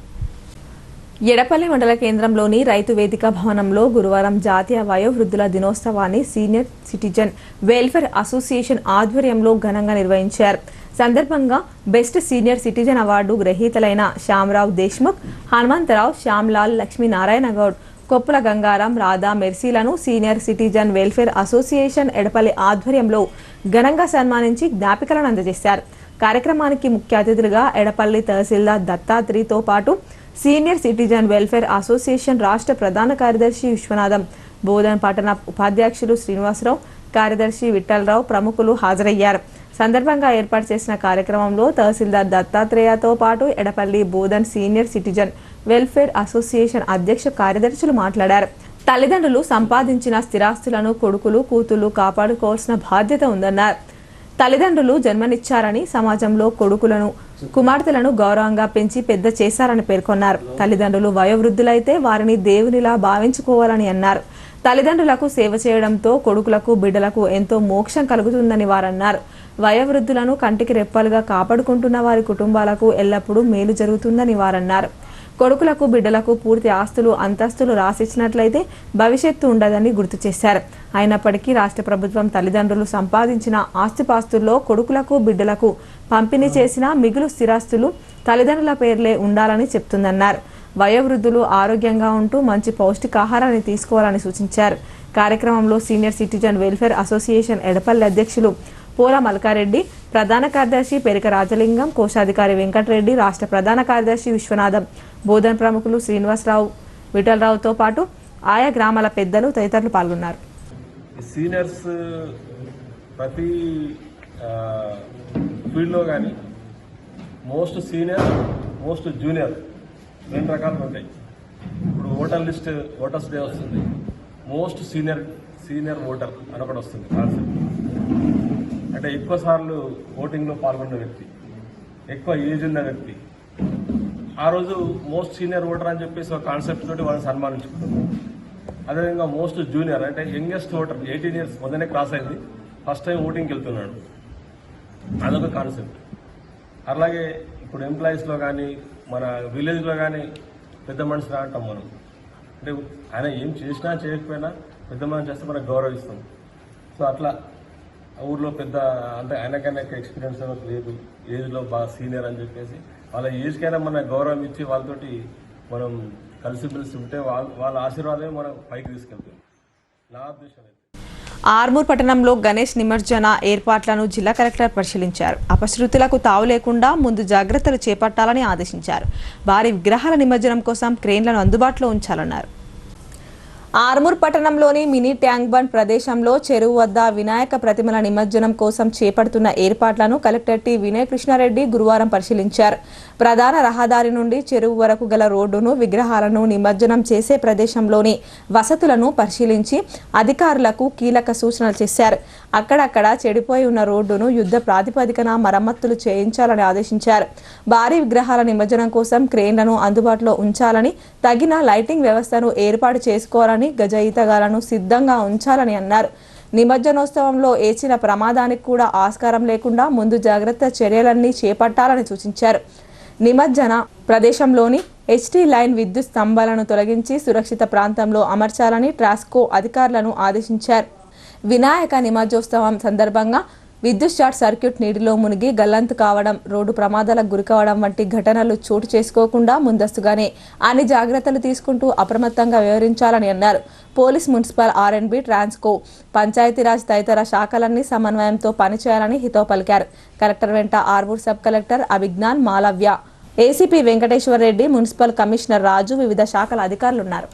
ఎడపల్లి మండల కేంద్రంలోని రైతు వేదిక భవనంలో గురువారం జాతీయ వయోవృద్ధుల దినోత్సవాన్ని సీనియర్ సిటిజన్ వెల్ఫేర్ అసోసియేషన్ ఆధ్వర్యంలో ఘనంగా నిర్వహించారు. సందర్భంగా బెస్ట్ సీనియర్ సిటిజన్ అవార్డు గ్రహీతలైన శ్యామరావు దేశ్ముఖ్, హనుమంతరావు, శ్యామ్లాల్, లక్ష్మీనారాయణ గౌడ్, కొప్పుల గంగారాం, రాధా మెర్సీలను senior citizen welfare association Edapalli ఆధ్వర్యంలో ఘనంగా సన్మానించి జ్ఞాపికలను అందజేశారు. కార్యక్రమానికి ముఖ్య అతిథులుగా ఎడపల్లి తహసీల్దార్ దత్తాత్రితో పాటు సీనియర్ సిటిజన్ వెల్ఫేర్ అసోసియేషన్ రాష్ట్ర ప్రధాన కార్యదర్శి విశ్వనాథం, బోధన్ పట్టణ ఉపాధ్యక్షులు శ్రీనివాసరావు, కార్యదర్శి విఠలరావు ప్రముఖులు హాజరయ్యారు. సందర్భంగా ఏర్పాటు చేసిన కార్యక్రమంలో తహసీల్దార్ దత్తాత్రేయతో పాటు Edapalli Bodhan senior citizen welfare association అధ్యక్ష కార్యదర్శులు మాట్లాడారు. తల్లిదండ్రులు సంపాదించిన స్థిరాస్తులను కొడుకులు, కూతుళ్లు కాపాడుకోవాల్సిన బాధ్యత ఉందన్నారు. తల్లిదండ్రులు జన్మనిచ్చారని, సమాజంలో కొడుకులను, కుమార్తెలను గౌరవంగా పెంచి పెద్ద చేశారని పేర్కొన్నారు. తల్లిదండ్రులు వయోవృద్ధులైతే వారిని దేవునిలా భావించుకోవాలని అన్నారు. తల్లిదండ్రులకు సేవ చేయడంతో కొడుకులకు, బిడ్డలకు ఎంతో మోక్షం కలుగుతుందని వారన్నారు. వయోవృద్ధులను కంటికి రెప్పలుగా కాపాడుకుంటున్న వారి కుటుంబాలకు ఎల్లప్పుడూ మేలు జరుగుతుందని వారన్నారు. కొడుకులకు, బిడ్డలకు పూర్తి ఆస్తులు, అంతస్తులు రాసిచ్చినట్లయితే భవిష్యత్తు ఉండదని గుర్తు చేశారు. అయినప్పటికీ రాష్ట్ర ప్రభుత్వం తల్లిదండ్రులు సంపాదించిన ఆస్తిపాస్తుల్లో కొడుకులకు, బిడ్డలకు పంపిణీ చేసిన మిగులు స్థిరాస్తులు తల్లిదండ్రుల పేర్లే ఉండాలని చెప్తుందన్నారు. వయోవృద్ధులు ఆరోగ్యంగా ఉంటూ మంచి పౌష్టికాహారాన్ని తీసుకోవాలని సూచించారు. కార్యక్రమంలో senior citizen welfare association Edapalli అధ్యక్షులు పోల మల్కారెడ్డి, ప్రధాన కార్యదర్శి పెరిక రాజలింగం, కోశాధికారి వెంకటరెడ్డి, రాష్ట్ర ప్రధాన కార్యదర్శి విశ్వనాథం, బోధన ప్రముఖులు శ్రీనివాసరావు, విఠలరావుతో పాటు ఆయా గ్రామాల పెద్దలు తదితరులు పాల్గొన్నారు. సీనియర్స్ ప్రతి ఫీల్డ్లో కానీ మోస్ట్ సీనియర్, మోస్ట్ జూనియర్ 2 రకాలు ఉంటాయి. ఇప్పుడు ఓటర్స్ డే వస్తుంది, మోస్ట్ సీనియర్ ఓటర్ అని ఒకటి వస్తుంది కాన్సెప్ట్. అంటే ఎక్కువ సార్లు ఓటింగ్లో పాల్గొన్న వ్యక్తి, ఎక్కువ ఏజ్ ఉన్న వ్యక్తి. ఆ రోజు మోస్ట్ సీనియర్ ఓటర్ అని చెప్పేసి ఒక కాన్సెప్ట్ తోటి వాళ్ళని సన్మానించుకుంటాం. అదేవిధంగా మోస్ట్ జూనియర్ అంటే యంగెస్ట్ ఓటర్, 18 years మొదనే క్రాస్ అయింది, ఫస్ట్ టైం ఓటింగ్కి వెళ్తున్నాడు, అదొక కాన్సెప్ట్. అలాగే ఇప్పుడు ఎంప్లాయీస్లో కానీ మన విలేజ్లో కానీ పెద్ద మనిషి అంటాం మనం. అంటే ఆయన ఏం చేసినా చేయకపోయినా పెద్ద మనిషి చేస్తే మనకు గౌరవిస్తాం. సో అట్లా ఊర్లో పెద్ద అంటే ఆయనకైనా ఎక్స్పీరియన్స్ లేదు, ఏజ్లో బాగా సీనియర్ అని చెప్పేసి వాళ్ళ ఏజ్కైనా మన గౌరవం ఇచ్చి వాళ్ళతోటి మనం కలిసిమెలిసి ఉంటే వాళ్ళ ఆశీర్వాదమే మనం పైకి తీసుకెళ్తాం. నా ఉద్దేశం అయితే ఆర్మూర్ పట్టణంలో గణేష్ నిమజ్జన ఏర్పాట్లను జిల్లా కలెక్టర్ పరిశీలించారు. అపశృతులకు తావు లేకుండా ముందు జాగ్రత్తలు చేపట్టాలని ఆదేశించారు. భారీ విగ్రహాల నిమజ్జనం కోసం క్రేన్లను అందుబాటులో ఉంచాలన్నారు. ఆర్మూర్ పట్టణంలోని మినీ ట్యాంక్ బండ్ ప్రదేశంలో చెరువు వద్ద వినాయక ప్రతిమల నిమజ్జనం కోసం చేపడుతున్న ఏర్పాట్లను కలెక్టర్ టి వినయ్ కృష్ణారెడ్డి గురువారం పరిశీలించారు. ప్రధాన రహదారి నుండి చెరువు వరకు గల రోడ్డును, విగ్రహాలను నిమజ్జనం చేసే ప్రదేశంలోని వసతులను పరిశీలించి అధికారులకు కీలక సూచనలు చేశారు. అక్కడక్కడ చెడిపోయి ఉన్న రోడ్డును యుద్ధ ప్రాతిపదికన మరమ్మతులు చేయించాలని ఆదేశించారు. భారీ విగ్రహాల నిమజ్జనం కోసం క్రేన్లను అందుబాటులో ఉంచాలని, తగిన లైటింగ్ వ్యవస్థను ఏర్పాటు చేసుకోవాలని, గజ ఈతగాలను సిద్ధంగా ఉంచాలని అన్నారు. నిమజ్జనోత్సవంలో ఏచిన ప్రమాదానికి కూడా ఆస్కారం లేకుండా ముందు జాగ్రత్త చర్యలన్నీ చేపట్టాలని సూచించారు. నిమజ్జన ప్రదేశంలోని HT లైన్ విద్యుత్ స్తంభాలను తొలగించి సురక్షిత ప్రాంతంలో అమర్చాలని ట్రాస్కో అధికారులను ఆదేశించారు. వినాయక నిమజ్జోత్సవం సందర్భంగా విద్యుత్ షార్ట్ సర్క్యూట్, నీటిలో మునిగి గల్లంతు కావడం, రోడ్డు ప్రమాదాలకు గురికావడం వంటి ఘటనలు చోటు చేసుకోకుండా ముందస్తుగానే అన్ని జాగ్రత్తలు తీసుకుంటూ అప్రమత్తంగా వ్యవహరించాలని అన్నారు. Police, municipal, R&B, Transco, Panchayati Raj తదితర శాఖలన్నీ సమన్వయంతో పనిచేయాలని హితవు పలికారు. కలెక్టర్ వెంట Armoor sub collector Abhignan, Malavya, ACP Venkateswara Reddy, municipal commissioner Raju, వివిధ శాఖల అధికారులున్నారు.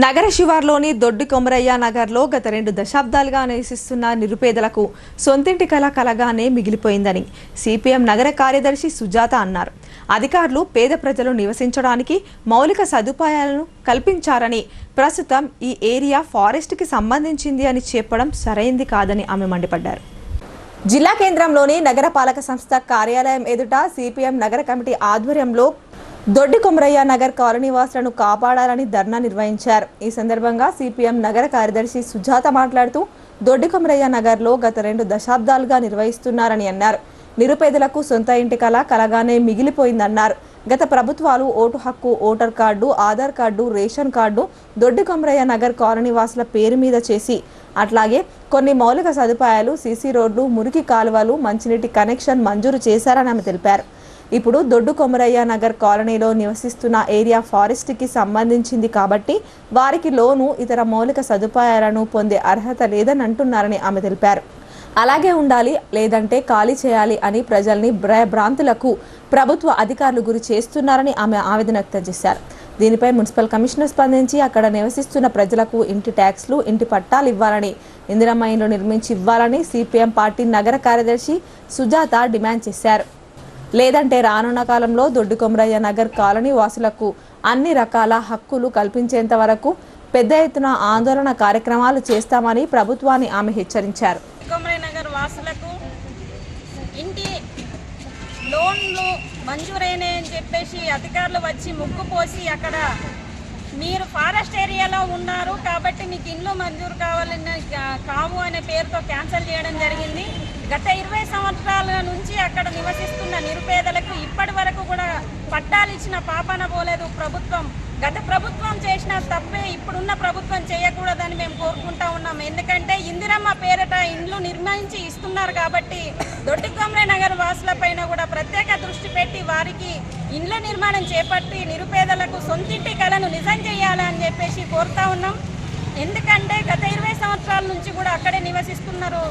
నగర శివార్లోని దొడ్డి కొమరయ్య నగర్లో గత 2 దశాబ్దాలుగా నివసిస్తున్న నిరుపేదలకు సొంతింటి కళ కలగానే మిగిలిపోయిందని సిపిఎం నగర కార్యదర్శి సుజాత అన్నారు. అధికారులు పేద ప్రజలు నివసించడానికి మౌలిక సదుపాయాలను కల్పించారని, ప్రస్తుతం ఈ ఏరియా ఫారెస్ట్కి సంబంధించింది అని చెప్పడం సరైంది కాదని ఆమె మండిపడ్డారు. జిల్లా కేంద్రంలోని నగరపాలక సంస్థ కార్యాలయం ఎదుట సిపిఎం నగర కమిటీ ఆధ్వర్యంలో దొడ్డి కొమరయ్య నగర్ కాలనీ వాసులను కాపాడాలని ధర్నా నిర్వహించారు. ఈ సందర్భంగా సిపిఎం నగర కార్యదర్శి సుజాత మాట్లాడుతూ దొడ్డి కొమరయ్య నగర్లో గత 2 దశాబ్దాలుగా నిర్వహిస్తున్నారని అన్నారు. నిరుపేదలకు సొంత ఇంటి కళ కలగానే మిగిలిపోయిందన్నారు. గత ప్రభుత్వాలు ఓటు హక్కు, voter card, Aadhaar card, ration card దొడ్డి కొమరయ్య నగర్ కాలనీ వాసుల పేరు మీద చేసి, అట్లాగే కొన్ని మౌలిక సదుపాయాలు, సీసీ రోడ్లు, మురికి కాలువలు, మంచినీటి కనెక్షన్ మంజూరు చేశారని ఆమె తెలిపారు. ఇప్పుడు దొడ్డు కొమరయ్య నగర్ కాలనీలో నివసిస్తున్న ఏరియా ఫారెస్ట్కి సంబంధించింది కాబట్టి వారికి లోను, ఇతర మౌలిక సదుపాయాలను పొందే అర్హత లేదని అంటున్నారని ఆమె తెలిపారు. అలాగే ఉండాలి, లేదంటే ఖాళీ చేయాలి అని ప్రజల్ని భ్రాంతులకు ప్రభుత్వ అధికారులు గురి చేస్తున్నారని ఆమె ఆవేదన వ్యక్తం చేశారు. దీనిపై మున్సిపల్ కమిషనర్ స్పందించి అక్కడ నివసిస్తున్న ప్రజలకు ఇంటి ట్యాక్స్లు, ఇంటి పట్టాలు ఇవ్వాలని, ఇందిరమ్మ ఇండ్లు నిర్మించి ఇవ్వాలని సిపిఎం పార్టీ నగర కార్యదర్శి సుజాత డిమాండ్ చేశారు. లేదంటే రానున్న కాలంలో దొడ్డి కొమరయ్య నగర్ కాలనీ వాసులకు అన్ని రకాల హక్కులు కల్పించేంత వరకు పెద్ద ఎత్తున ఆందోళన కార్యక్రమాలు చేస్తామని ప్రభుత్వాన్ని ఆమె హెచ్చరించారు. కొమరయ్య నగర్ వాసులకు ఇంటి లోన్లు మంజూరైనాయని చెప్పేసి అధికారులు వచ్చి ముగ్గు పోసి అక్కడ మీరు ఫారెస్ట్ ఏరియాలో ఉన్నారు కాబట్టి మీకు ఇండ్లు మంజూరు కావు అనే పేరుతో క్యాన్సిల్ చేయడం జరిగింది. గత 20 సంవత్సరాల నుంచి అక్కడ నివసిస్తున్న నిరుపేదలకు ఇప్పటి వరకు కూడా పట్టాలు ఇచ్చిన పాపన పోలేదు ప్రభుత్వం. గత ప్రభుత్వం చేసిన తప్పే ఇప్పుడున్న ప్రభుత్వం చేయకూడదని మేము కోరుకుంటా ఉన్నాం. ఎందుకంటే ఇందిరమ్మ పేరిట ఇండ్లు నిర్మించి ఇస్తున్నారు కాబట్టి దొడ్డి కొమరయ్య నగర్ వాసులపైన కూడా ప్రత్యేక దృష్టి పెట్టి వారికి ఇండ్ల నిర్మాణం చేపట్టి నిరుపేదలకు సొంతింటి కళను నిజం చేయాలని చెప్పేసి కోరుతా ఉన్నాం. ఎందుకంటే గత 20 సంవత్సరాల నుంచి కూడా అక్కడే నివసిస్తున్నారు.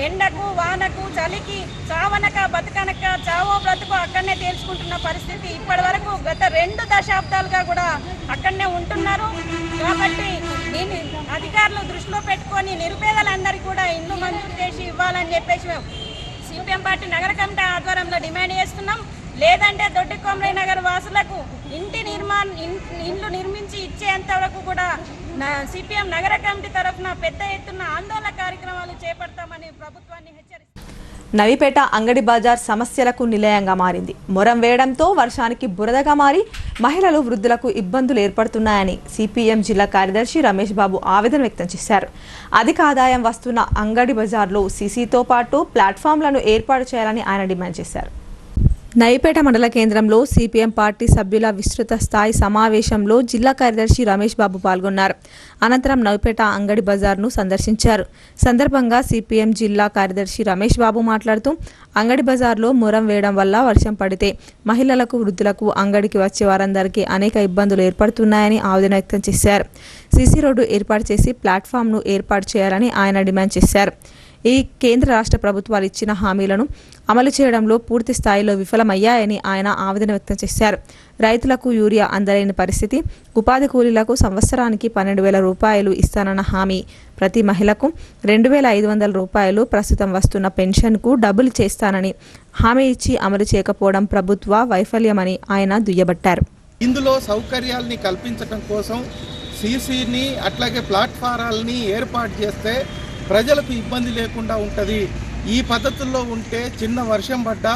ఎండకు, వానకు, చలికి చావనక బతకనక చావో బ్రతుకు అక్కడనే తేల్చుకుంటున్న పరిస్థితి ఇప్పటి వరకు గత 2 దశాబ్దాలుగా కూడా అక్కడనే ఉంటున్నారు. కాబట్టి దీన్ని అధికారులు దృష్టిలో పెట్టుకొని నిరుపేదలందరికీ కూడా ఇండ్లు మంజూరు చేసి ఇవ్వాలని చెప్పేసి సిపిఎం పార్టీ నగర కమిటీ ఆధ్వర్యంలో డిమాండ్ చేస్తున్నాం. లేదంటే దొడ్డి కొమరయ్య నగర్ వాసులకు ఇండ్లు నిర్మించి ఇచ్చేంత వరకు కూడా సిపిఎం నగర కమిటీ తరఫున పెద్ద ఎత్తున ఆందోళన కార్యక్రమాలు చేపడతామని ప్రభుత్వాన్ని హెచ్చరిస్తారు. నవిపేట అంగడి బజార్ సమస్యలకు నిలయంగా మారింది. మొరం వేయడంతో వర్షానికి బురదగా మారి మహిళలు వృద్ధులకు ఇబ్బందులు ఏర్పడుతున్నాయని సిపిఎం జిల్లా కార్యదర్శి రమేష్ బాబు ఆవేదన వ్యక్తం చేశారు. అధిక ఆదాయం వస్తున్న అంగడి బజార్లో సీసీతో పాటు ప్లాట్ఫామ్లను ఏర్పాటు చేయాలని ఆయన డిమాండ్ చేశారు. నవిపేట మండల కేంద్రంలో సిపిఎం పార్టీ సభ్యుల విస్తృత స్థాయి సమావేశంలో జిల్లా కార్యదర్శి రమేష్ బాబు పాల్గొన్నారు. అనంతరం నవిపేట అంగడి బజార్ను సందర్శించారు. సందర్భంగా సిపిఎం జిల్లా కార్యదర్శి రమేష్ బాబు మాట్లాడుతూ అంగడి బజార్లో మొరం వేయడం వల్ల వర్షం పడితే మహిళలకు వృద్ధులకు అంగడికి వచ్చే వారందరికీ అనేక ఇబ్బందులు ఏర్పడుతున్నాయని ఆవేదన వ్యక్తం చేశారు. సీసీ రోడ్డు ఏర్పాటు చేసి ప్లాట్ఫామ్ను ఏర్పాటు చేయాలని ఆయన డిమాండ్ చేశారు. ఈ కేంద్ర రాష్ట్ర ప్రభుత్వాలు ఇచ్చిన హామీలను అమలు చేయడంలో పూర్తి స్థాయిలో విఫలమయ్యాయని ఆయన ఆవేదన వ్యక్తం చేశారు. రైతులకు యూరియా అందలేని పరిస్థితి, ఉపాధి కూలీలకు సంవత్సరానికి 12,000 రూపాయలు ఇస్తానన్న హామీ, ప్రతి మహిళకు 2,500 రూపాయలు, ప్రస్తుతం వస్తున్న పెన్షన్కు డబుల్ చేస్తానని హామీ ఇచ్చి అమలు చేయకపోవడం ప్రభుత్వ వైఫల్యమని ఆయన దుయ్యబట్టారు. ఇందులో సౌకర్యాలని కల్పించడం కోసం సీసీని అట్లాగే ప్లాట్ఫారాలని ఏర్పాటు చేస్తే ప్రజలకు ఇబ్బంది లేకుండా ఉంటుంది. ఈ పద్ధతుల్లో ఉంటే చిన్న వర్షం పడ్డా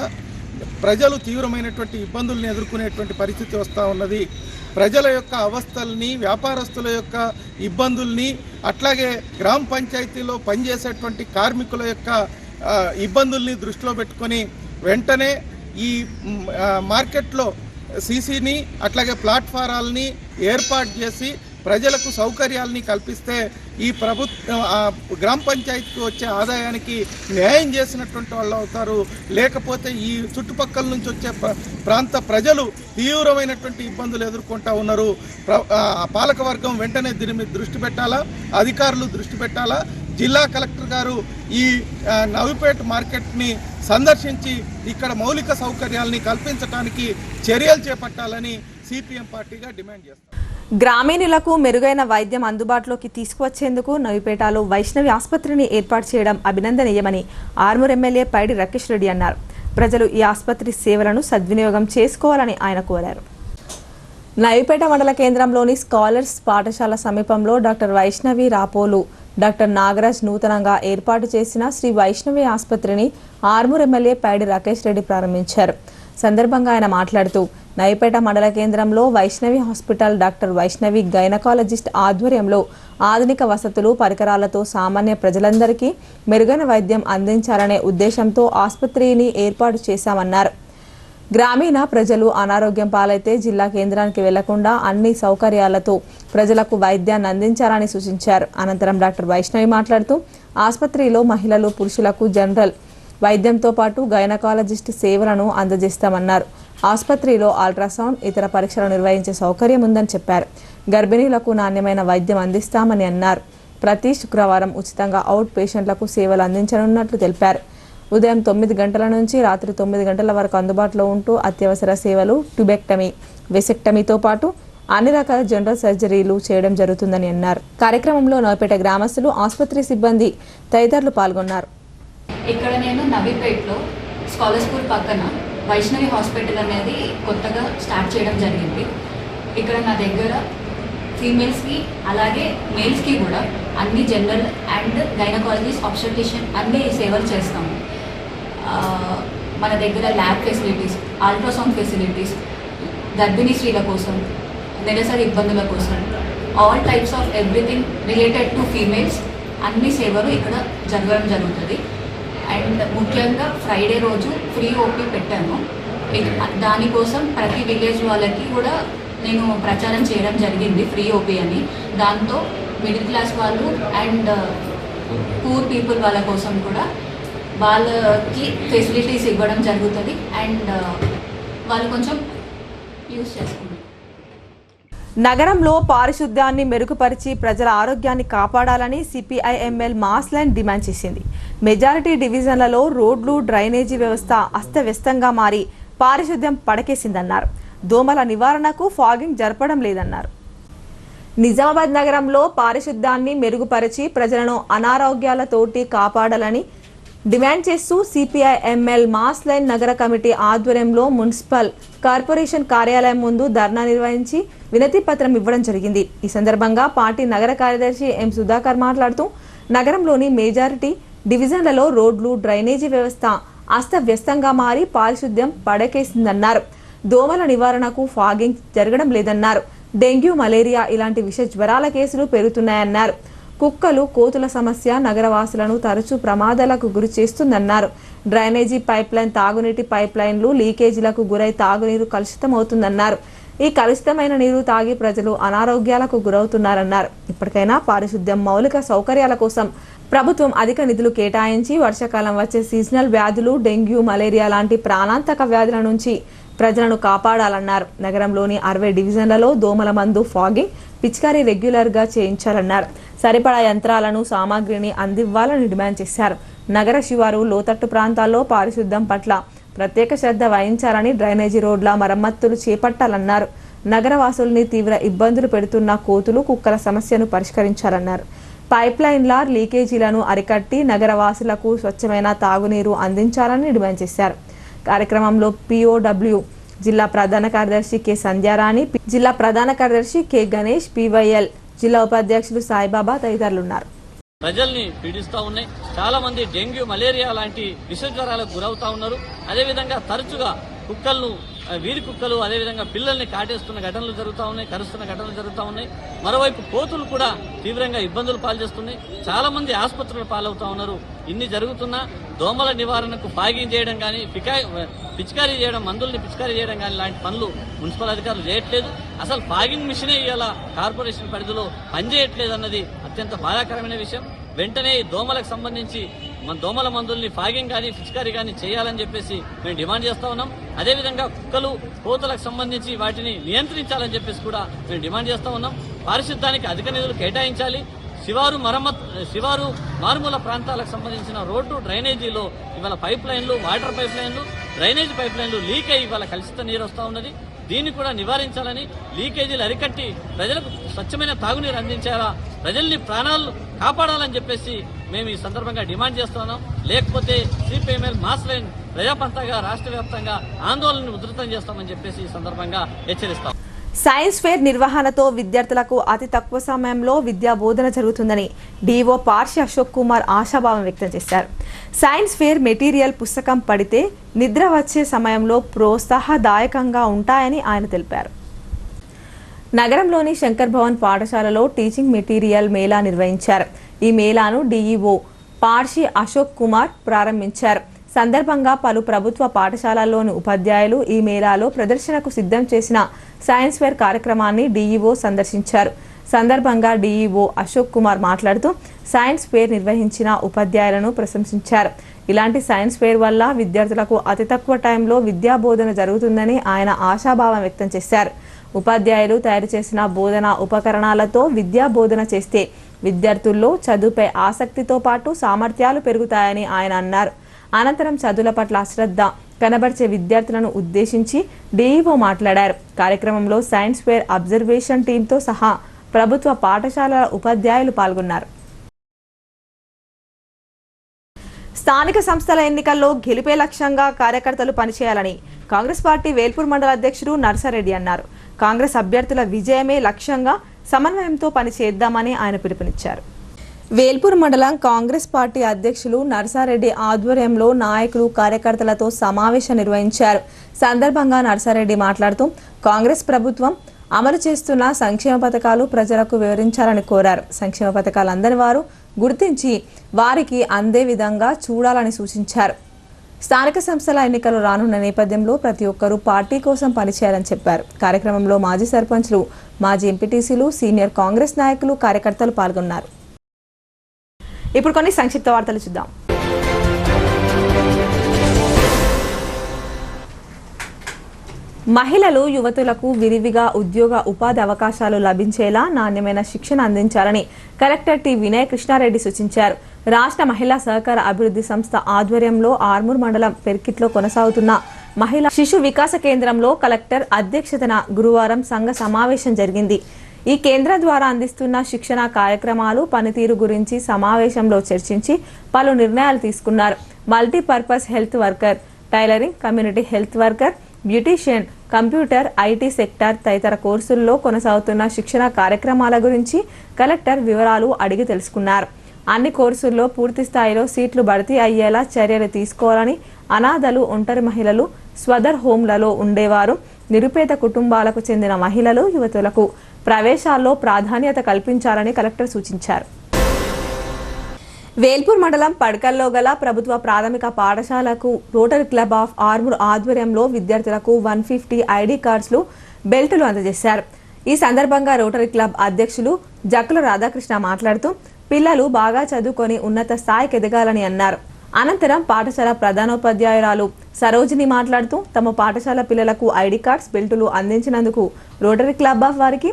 ప్రజలు తీవ్రమైనటువంటి ఇబ్బందుల్ని ఎదుర్కొనేటువంటి పరిస్థితి వస్తూ ఉన్నది. ప్రజల యొక్క అవస్థల్ని, వ్యాపారస్తుల యొక్క ఇబ్బందుల్ని, అట్లాగే గ్రామ పంచాయతీలో పనిచేసేటువంటి కార్మికుల యొక్క ఇబ్బందుల్ని దృష్టిలో పెట్టుకొని వెంటనే ఈ మార్కెట్లో సీసీని అట్లాగే ప్లాట్ఫారాలని ఏర్పాటు చేసి ప్రజలకు సౌకర్యాలని కల్పిస్తే ఈ గ్రామ పంచాయతీకి వచ్చే ఆదాయానికి న్యాయం చేసినటువంటి వాళ్ళు అవుతారు. లేకపోతే ఈ చుట్టుపక్కల నుంచి వచ్చే ప్రాంత ప్రజలు తీవ్రమైనటువంటి ఇబ్బందులు ఎదుర్కొంటూ ఉన్నారు. పాలకవర్గం వెంటనే దీని మీద దృష్టి పెట్టాలా, అధికారులు దృష్టి పెట్టాలా. జిల్లా కలెక్టర్ గారు ఈ నవిపేట మార్కెట్ని సందర్శించి ఇక్కడ మౌలిక సౌకర్యాలని కల్పించడానికి చర్యలు చేపట్టాలని సిపిఎం పార్టీగా డిమాండ్ చేస్తారు. గ్రామీణులకు మెరుగైన వైద్యం అందుబాటులోకి తీసుకువచ్చేందుకు నవిపేటలో వైష్ణవి ఆసుపత్రిని ఏర్పాటు చేయడం అభినందనీయమని ఆర్మూర్ ఎమ్మెల్యే పైడి రాకేష్ రెడ్డి అన్నారు. ప్రజలు ఈ ఆసుపత్రి సేవలను సద్వినియోగం చేసుకోవాలని ఆయన కోరారు. నవిపేట మండల కేంద్రంలోని స్కాలర్స్ పాఠశాల సమీపంలో డాక్టర్ వైష్ణవి రాపోలు, డాక్టర్ నాగరాజ్ నూతనంగా ఏర్పాటు చేసిన శ్రీ వైష్ణవి ఆసుపత్రిని ఆర్మూర్ ఎమ్మెల్యే పైడి రాకేష్ రెడ్డి ప్రారంభించారు. సందర్భంగా ఆయన మాట్లాడుతూ నవిపేట మండల కేంద్రంలో Vaishnavi hospital, doctor Vaishnavi gynaecologist ఆధ్వర్యంలో ఆధునిక వసతులు, పరికరాలతో సామాన్య ప్రజలందరికీ మెరుగైన వైద్యం అందించాలనే ఉద్దేశంతో ఆసుపత్రిని ఏర్పాటు చేశామన్నారు. గ్రామీణ ప్రజలు అనారోగ్యం పాలైతే జిల్లా కేంద్రానికి వెళ్లకుండా అన్ని సౌకర్యాలతో ప్రజలకు వైద్యాన్ని అందించాలని సూచించారు. అనంతరం డాక్టర్ వైష్ణవి మాట్లాడుతూ ఆసుపత్రిలో మహిళలు, పురుషులకు జనరల్ వైద్యంతో పాటు గైనకాలజిస్ట్ సేవలను అందజేస్తామన్నారు. ఆసుపత్రిలో అల్ట్రాసౌండ్, ఇతర పరీక్షలు నిర్వహించే సౌకర్యం ఉందని చెప్పారు. గర్భిణీలకు నాణ్యమైన వైద్యం అందిస్తామని అన్నారు. ప్రతి శుక్రవారం ఉచితంగా అవుట్ పేషెంట్లకు సేవలు అందించనున్నట్లు తెలిపారు. ఉదయం 9 గంటల నుంచి రాత్రి 9 గంటల వరకు అందుబాటులో ఉంటూ అత్యవసర సేవలు, ట్యూబెక్టమీ, వెసెక్టమీతో పాటు అన్ని రకాల జనరల్ సర్జరీలు చేయడం జరుగుతుందని అన్నారు. కార్యక్రమంలో నవిపేట గ్రామస్తులు, ఆసుపత్రి సిబ్బంది తదితరులు పాల్గొన్నారు. ఇక్కడ నేను నవిపేటలో స్కాలర్స్పూర్ పక్కన వైష్ణవి హాస్పిటల్ అనేది కొత్తగా స్టార్ట్ చేయడం జరిగింది. ఇక్కడ నా దగ్గర ఫీమేల్స్కి అలాగే మేల్స్కి కూడా అన్ని జనరల్ అండ్ గైనకాలజిస్ట్, ఆబ్స్టెట్రిషియన్ అన్ని సేవలు చేస్తాము. మన దగ్గర ల్యాబ్ ఫెసిలిటీస్, అల్ట్రాసౌండ్ ఫెసిలిటీస్, గర్భిణీ స్త్రీల కోసం, నెలసరి ఇబ్బందుల కోసం, all types of everything related to females అన్ని సేవలు ఇక్కడ జరగడం జరుగుతుంది. అండ్ ముఖ్యంగా ఫ్రైడే రోజు ఫ్రీ ఓపీ పెట్టాను. దానికోసం ప్రతి విలేజ్ వాళ్ళకి కూడా నేను ప్రచారం చేయడం జరిగింది, ఫ్రీ ఓపీ అని. దాంతో మిడిల్ క్లాస్ వాళ్ళు అండ్ పూర్ పీపుల్ వాళ్ళ కోసం కూడా వాళ్ళకి ఫెసిలిటీస్ ఇవ్వడం జరుగుతుంది అండ్ వాళ్ళు కొంచెం యూజ్ చేసుకుంటారు. నగరంలో పారిశుద్ధ్యాన్ని మెరుగుపరిచి ప్రజల ఆరోగ్యాన్ని కాపాడాలని సిపిఐఎంఎల్ మాస్ లైన్ డిమాండ్ చేసింది. మెజారిటీ డివిజన్లలో రోడ్లు, డ్రైనేజీ వ్యవస్థ అస్తవ్యస్తంగా మారి పారిశుద్ధ్యం పడకేసిందన్నారు. దోమల నివారణకు ఫాగింగ్ జరపడం లేదన్నారు. నిజామాబాద్ నగరంలో పారిశుద్ధ్యాన్ని మెరుగుపరిచి ప్రజలను అనారోగ్యాలతోటి కాపాడాలని డిమాండ్ చేస్తూ సిపిఐ ఎంఎల్ మాస్ లైన్ నగర కమిటీ ఆధ్వర్యంలో మున్సిపల్ కార్పొరేషన్ కార్యాలయం ముందు ధర్నా నిర్వహించి వినతి పత్రం ఇవ్వడం జరిగింది. ఈ సందర్భంగా పార్టీ నగర కార్యదర్శి ఎం సుధాకర్ మాట్లాడుతూ నగరంలోని మేజారిటీ డివిజన్లలో రోడ్లు, డ్రైనేజీ వ్యవస్థ అస్తవ్యస్తంగా మారి పారిశుద్ధ్యం పడకేసిందన్నారు. దోమల నివారణకు ఫాగింగ్ జరగడం లేదన్నారు. డెంగ్యూ, మలేరియా ఇలాంటి విష జ్వరాల కేసులు పెరుగుతున్నాయన్నారు. కుక్కలు, కోతుల సమస్య నగరవాసులను తరచూ ప్రమాదాలకు గురి చేస్తుందన్నారు. డ్రైనేజీ పైప్లైన్, తాగునీటి పైప్లైన్లు లీకేజీలకు గురై తాగునీరు కలుషితమవుతుందన్నారు. ఈ కలుషితమైన నీరు తాగి ప్రజలు అనారోగ్యాలకు గురవుతున్నారన్నారు. ఇప్పటికైనా పారిశుద్ధ్యం, మౌలిక సౌకర్యాల కోసం ప్రభుత్వం అధిక నిధులు కేటాయించి వర్షాకాలం వచ్చే సీజనల్ వ్యాధులు, డెంగ్యూ, మలేరియా లాంటి ప్రాణాంతక వ్యాధుల నుంచి ప్రజలను కాపాడాలన్నారు. నగరంలోని 60 డివిజన్లలో దోమల మందు, ఫాగింగ్, పిచికారీ రెగ్యులర్గా చేయించాలన్నారు. సరిపడా యంత్రాలను, సామాగ్రిని అందివ్వాలని డిమాండ్ చేశారు. నగర శివారు, లోతట్టు ప్రాంతాల్లో పారిశుద్ధ్యం పట్ల ప్రత్యేక శ్రద్ధ వహించాలని, డ్రైనేజీ రోడ్ల మరమ్మతులు చేపట్టాలన్నారు. నగరవాసుల్ని తీవ్ర ఇబ్బందులు పెడుతున్న కోతులు, కుక్కల సమస్యను పరిష్కరించాలన్నారు. పైప్లైన్ల లీకేజీలను అరికట్టి నగరవాసులకు స్వచ్ఛమైన తాగునీరు అందించాలని డిమాండ్ చేశారు. కార్యక్రమంలో పిఓడబ్ల్యూ జిల్లా ప్రధాన కార్యదర్శి కె సంధ్యారాణి, జిల్లా ప్రధాన కార్యదర్శి కె గణేష్, పివైఎల్ జిల్లా ఉపాధ్యక్షులు సాయిబాబా తదితరులున్నారు. ప్రజల్ని పీడిస్తూ ఉన్నాయి. చాలా మంది డెంగ్యూ, మలేరియా లాంటి విష జ్వరాలకు గురవుతా ఉన్నారు. అదేవిధంగా తరచుగా కుక్కలను, వీధి కుక్కలు, అదేవిధంగా పిల్లల్ని కాటేస్తున్న ఘటనలు జరుగుతూ ఉన్నాయి, కరుస్తున్న ఘటనలు జరుగుతూ ఉన్నాయి. మరోవైపు కోతులు కూడా తీవ్రంగా ఇబ్బందులు పాల్చేస్తున్నాయి. చాలా మంది ఆసుపత్రులు పాలవుతా ఉన్నారు. ఇన్ని జరుగుతున్నా దోమల నివారణకు ఫాగింగ్ చేయడం కానీ, పిచికారీ చేయడం, మందుల్ని పిచికారీ చేయడం కానీ లాంటి పనులు మున్సిపల్ అధికారులు చేయట్లేదు. అసలు ఫాగింగ్ మిషనే ఇవాళ కార్పొరేషన్ పరిధిలో పనిచేయట్లేదు అన్నది అత్యంత బాధాకరమైన విషయం. వెంటనే ఈ దోమలకు సంబంధించి మన దోమల మందుల్ని ఫాగింగ్ కానీ, పిచికారీ కానీ చేయాలని చెప్పేసి మేము డిమాండ్ చేస్తా ఉన్నాం. అదేవిధంగా కుక్కలు, కోతులకు సంబంధించి వాటిని నియంత్రించాలని చెప్పేసి కూడా మేము డిమాండ్ చేస్తా ఉన్నాం. పారిశుద్ధ్యానికి అధిక నిధులు కేటాయించాలి. శివారు మారుమూల ప్రాంతాలకు సంబంధించిన రోడ్డు, డ్రైనేజీలో ఇవాళ పైప్ లైన్లు, వాటర్ పైప్ లైన్లు, డ్రైనేజీ పైప్ లైన్లు లీక్ అయ్యి ఇవాళ కలుషిత నీరు వస్తూ ఉన్నది. దీన్ని కూడా నివారించాలని, లీకేజీలు అరికట్టి ప్రజలకు స్వచ్ఛమైన తాగునీరు అందించాలా, ప్రజల్ని ప్రాణాలు కాపాడాలని చెప్పేసి మేము ఈ సందర్భంగా డిమాండ్ చేస్తున్నాం. లేకపోతే సిపిఎంఎల్ మాస్ లైన్ ప్రజాపంతగా రాష్ట్ర వ్యాప్తంగా ఆందోళనను ఉధృతం చేస్తామని చెప్పేసి ఈ సందర్భంగా హెచ్చరిస్తాం. సైన్స్ ఫేర్ నిర్వహణతో విద్యార్థులకు అతి తక్కువ సమయంలో విద్యా బోధన జరుగుతుందని డిఓ పార్షి అశోక్ కుమార్ ఆశాభావం వ్యక్తం చేశారు. సైన్స్ ఫేర్ మెటీరియల్ పుస్తకం పడితే నిద్ర వచ్చే సమయంలో ప్రోత్సాహదాయకంగా ఉంటాయని ఆయన తెలిపారు. నగరంలోని శంకర్ భవన్ పాఠశాలలో టీచింగ్ మెటీరియల్ మేళా నిర్వహించారు. ఈ మేళాను డిఈఓ పార్షి అశోక్ కుమార్ ప్రారంభించారు. సందర్భంగా పలు ప్రభుత్వ పాఠశాలల్లోని ఉపాధ్యాయులు ఈ మేళాలో ప్రదర్శనకు సిద్ధం చేసిన సైన్స్ ఫేర్ కార్యక్రమాన్ని డిఈఓ సందర్శించారు. సందర్భంగా డిఈఓ అశోక్ కుమార్ మాట్లాడుతూ సైన్స్ ఫేర్ నిర్వహించిన ఉపాధ్యాయులను ప్రశంసించారు. ఇలాంటి సైన్స్ ఫేర్ వల్ల విద్యార్థులకు అతి తక్కువ టైంలో విద్యా బోధన జరుగుతుందని ఆయన ఆశాభావం వ్యక్తం చేశారు. ఉపాధ్యాయులు తయారు చేసిన బోధనా ఉపకరణాలతో విద్యా బోధన చేస్తే విద్యార్థుల్లో చదువుపై ఆసక్తితో పాటు సామర్థ్యాలు పెరుగుతాయని ఆయన అన్నారు. అనంతరం చదువుల పట్ల అశ్రద్ధ కనబర్చే విద్యార్థులను ఉద్దేశించి డిఈఓ మాట్లాడారు. కార్యక్రమంలో సైన్స్ ఫేర్ అబ్జర్వేషన్ టీంతో సహా ప్రభుత్వ పాఠశాలల ఉపాధ్యాయులు పాల్గొన్నారు. స్థానిక సంస్థల ఎన్నికల్లో గెలిపే లక్ష్యంగా కార్యకర్తలు పనిచేయాలని కాంగ్రెస్ పార్టీ వేల్పూర్ మండల అధ్యక్షుడు నర్సారెడ్డి అన్నారు. కాంగ్రెస్ అభ్యర్థుల విజయమే లక్ష్యంగా సమన్వయంతో పనిచేద్దామని ఆయన పిలుపునిచ్చారు. వేల్పూర్ మండలం కాంగ్రెస్ పార్టీ అధ్యక్షులు నర్సారెడ్డి ఆధ్వర్యంలో నాయకులు, కార్యకర్తలతో సమావేశం నిర్వహించారు. సందర్భంగా నర్సారెడ్డి మాట్లాడుతూ కాంగ్రెస్ ప్రభుత్వం అమలు చేస్తున్న సంక్షేమ పథకాలు ప్రజలకు వివరించాలని కోరారు. సంక్షేమ పథకాలు అందని వారు గుర్తించి వారికి అందే విధంగా చూడాలని సూచించారు. స్థానిక సంస్థల ఎన్నికలు రానున్న నేపథ్యంలో ప్రతి ఒక్కరూ పార్టీ కోసం పనిచేయాలని చెప్పారు. కార్యక్రమంలో మాజీ సర్పంచ్లు, మాజీ ఎంపీటీసీలు, సీనియర్ కాంగ్రెస్ నాయకులు, కార్యకర్తలు పాల్గొన్నారు. ఇప్పుడు కొన్ని సంక్షిప్త వార్తలు చూద్దాం. మహిళలు, యువతులకు విరివిగా ఉద్యోగ ఉపాధి అవకాశాలు లభించేలా నాణ్యమైన శిక్షణ అందించాలని కలెక్టర్ టి వినయ్ కృష్ణారెడ్డి సూచించారు. రాష్ట్ర మహిళా సహకార అభివృద్ధి సంస్థ ఆధ్వర్యంలో ఆర్మూర్ మండలం పెర్కిట్లో కొనసాగుతున్న మహిళా శిశు వికాస కేంద్రంలో కలెక్టర్ అధ్యక్షతన గురువారం సంఘ సమావేశం జరిగింది. ఈ కేంద్రం ద్వారా అందిస్తున్న శిక్షణ కార్యక్రమాలు పనితీరు గురించి సమావేశంలో చర్చించి పలు నిర్ణయాలు తీసుకున్నారు. Multipurpose health worker, tailoring, community health worker, beautician, computer, IT sector తదితర కోర్సుల్లో కొనసాగుతున్న శిక్షణ కార్యక్రమాల గురించి కలెక్టర్ వివరాలు అడిగి తెలుసుకున్నారు. అన్ని కోర్సుల్లో పూర్తి స్థాయిలో సీట్లు భర్తీ అయ్యేలా చర్యలు తీసుకోవాలని, అనాథలు, ఒంటరి మహిళలు, స్వదర్ హోంలలో ఉండేవారు, నిరుపేద కుటుంబాలకు చెందిన మహిళలు, యువతులకు ప్రవేశాల్లో ప్రాధాన్యత కల్పించాలని కలెక్టర్ సూచించారు. వేల్పూర్ మండలం పడకల్లో గల ప్రభుత్వ ప్రాథమిక పాఠశాలకు రోటరీ క్లబ్ ఆఫ్ ఆర్మూర్ ఆధ్వర్యంలో విద్యార్థులకు 150 ఐడి కార్డ్స్లు, బెల్టులు అందజేశారు. ఈ సందర్భంగా రోటరీ క్లబ్ అధ్యక్షులు జక్కుల రాధాకృష్ణ మాట్లాడుతూ పిల్లలు బాగా చదువుకొని ఉన్నత స్థాయికి ఎదగాలని అన్నారు. అనంతరం పాఠశాల ప్రధానోపాధ్యాయురాలు సరోజిని మాట్లాడుతూ తమ పాఠశాల పిల్లలకు ఐడి కార్డ్స్, బెల్టులు అందించినందుకు రోటరీ క్లబ్ ఆఫ్ వారికి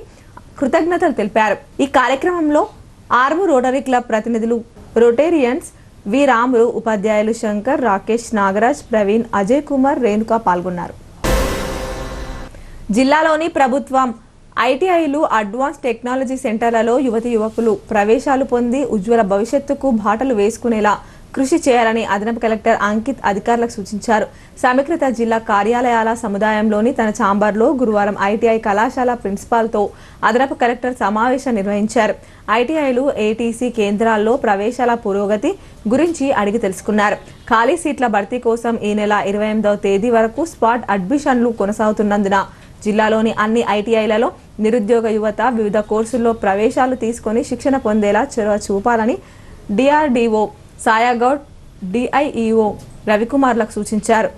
కృతజ్ఞతలు తెలిపారు. ఈ కార్యక్రమంలో ఆర్మూర్ రోటరీ క్లబ్ ప్రతినిధులు, రోటేరియన్స్, వి రాములు, ఉపాధ్యాయులు శంకర్, రాకేష్, నాగరాజ్, ప్రవీణ్, అజయ్ కుమార్, రేణుక పాల్గొన్నారు. జిల్లాలోని ప్రభుత్వం ఐటీఐలు, అడ్వాన్స్ టెక్నాలజీ సెంటర్లలో యువతి యువకులు ప్రవేశాలు పొంది ఉజ్వల భవిష్యత్తుకు బాటలు వేసుకునేలా కృషి చేయాలని అదనపు కలెక్టర్ అంకిత్ అధికారులకు సూచించారు. సమీకృత జిల్లా కార్యాలయాల సముదాయంలోని తన ఛాంబర్లో గురువారం ఐటీఐ కళాశాల ప్రిన్సిపాల్తో అదనపు కలెక్టర్ సమావేశం నిర్వహించారు. ఐటీఐలు, ఏటీసీ కేంద్రాల్లో ప్రవేశాల పురోగతి గురించి అడిగి తెలుసుకున్నారు. ఖాళీ సీట్ల భర్తీ కోసం ఈ నెల 28వ తేదీ వరకు స్పాట్ అడ్మిషన్లు కొనసాగుతున్నందున జిల్లాలోని అన్ని ఐటీఐలలో నిరుద్యోగ యువత వివిధ కోర్సుల్లో ప్రవేశాలు తీసుకొని శిక్షణ పొందేలా చొరవ చూపాలని డిఆర్డీఓ సాయాగౌడ్, డిఐఈఓ రవికుమార్లకు సూచించారు.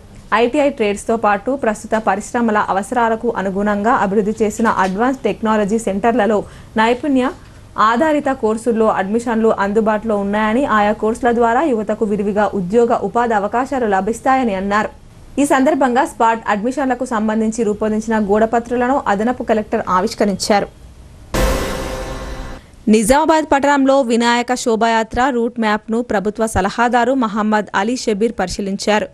ఐటీఐ ట్రేడ్స్తో పాటు ప్రస్తుత పరిశ్రమల అవసరాలకు అనుగుణంగా అభివృద్ధి చేసిన అడ్వాన్స్ టెక్నాలజీ సెంటర్లలో నైపుణ్య ఆధారిత కోర్సుల్లో అడ్మిషన్లు అందుబాటులో ఉన్నాయని, ఆయా కోర్సుల ద్వారా యువతకు విరివిగా ఉద్యోగ ఉపాధి అవకాశాలు లభిస్తాయని అన్నారు. ఈ సందర్భంగా స్పాట్ అడ్మిషన్లకు సంబంధించి రూపొందించిన గోడపత్రాలను అదనపు కలెక్టర్ ఆవిష్కరించారు. నిజామాబాద్ పట్టణంలో వినాయక శోభాయాత్ర రూట్ మ్యాప్ను ప్రభుత్వ సలహాదారు మహమ్మద్ అలీ షబీర్ పరిశీలించారు.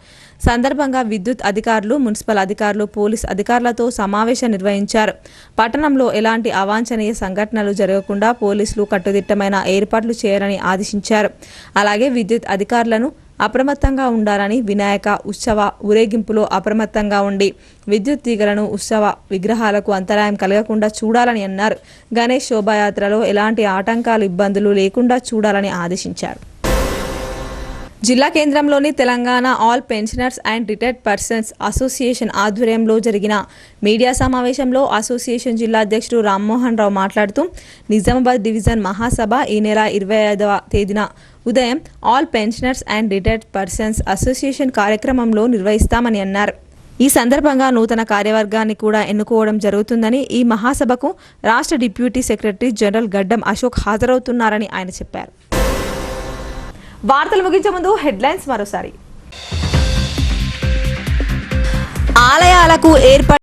సందర్భంగా విద్యుత్ అధికారులు, మున్సిపల్ అధికారులు, పోలీస్ అధికారులతో సమావేశం నిర్వహించారు. పట్టణంలో ఎలాంటి అవాంఛనీయ సంఘటనలు జరగకుండా పోలీసులు కట్టుదిట్టమైన ఏర్పాట్లు చేయాలని ఆదేశించారు. అలాగే విద్యుత్ అధికారులను అప్రమత్తంగా ఉండాలని, వినాయక ఉత్సవ ఊరేగింపులో అప్రమత్తంగా ఉండి విద్యుత్ తీగలను, ఉత్సవ విగ్రహాలకు అంతరాయం కలగకుండా చూడాలని అన్నారు. గణేష్ శోభాయాత్రలో ఎలాంటి ఆటంకాలు, ఇబ్బందులు లేకుండా చూడాలని ఆదేశించారు. జిల్లా కేంద్రంలోని Telangana all pensioners and retired persons association ఆధ్వర్యంలో జరిగిన మీడియా సమావేశంలో అసోసియేషన్ జిల్లా అధ్యక్షుడు రామ్మోహన్ రావు మాట్లాడుతూ నిజామాబాద్ డివిజన్ మహాసభ ఈ నెల 25వ తేదీన ఉదయం all pensioners and retired persons association కార్యక్రమంలో నిర్వహిస్తామని అన్నారు. ఈ సందర్భంగా నూతన కార్యవర్గాన్ని కూడా ఎన్నుకోవడం జరుగుతుందని, ఈ మహాసభకు రాష్ట్ర డిప్యూటీ సెక్రటరీ జనరల్ గడ్డం అశోక్ హాజరవుతున్నారని ఆయన చెప్పారు. వార్తలు ముగించే ముందు హెడ్లైన్స్ మరోసారి. ఆలయాలకు ఏర్పాటు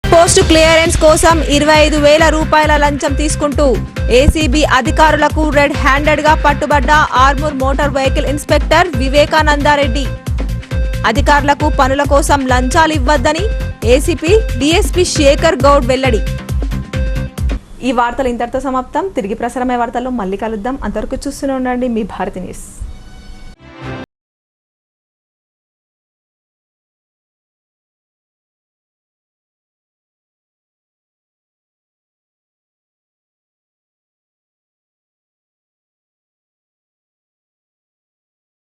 పోస్ట్ క్లియరెన్స్ కోసం 25,000 రూపాయల లంచం తీసుకుంటూ ఏసీబీ అధికారులకు రెడ్ హ్యాండెడ్ గా పట్టుబడ్డ Armoor motor vehicle inspector Vivekanandareddy. అధికారులకు పనుల కోసం లంచాలు ఇవ్వద్దని ఏసీపీ డీఎస్పీ శేఖర్ గౌడ్ వెల్లడి. ఈ వార్తలు ఇంతటితో సమాప్తం. తిరిగి ప్రసారమయ్యే వార్తల్లో మళ్ళీ కలుద్దాం. అంతవరకు చూస్తూనే ఉండండి మీ భారతి న్యూస్.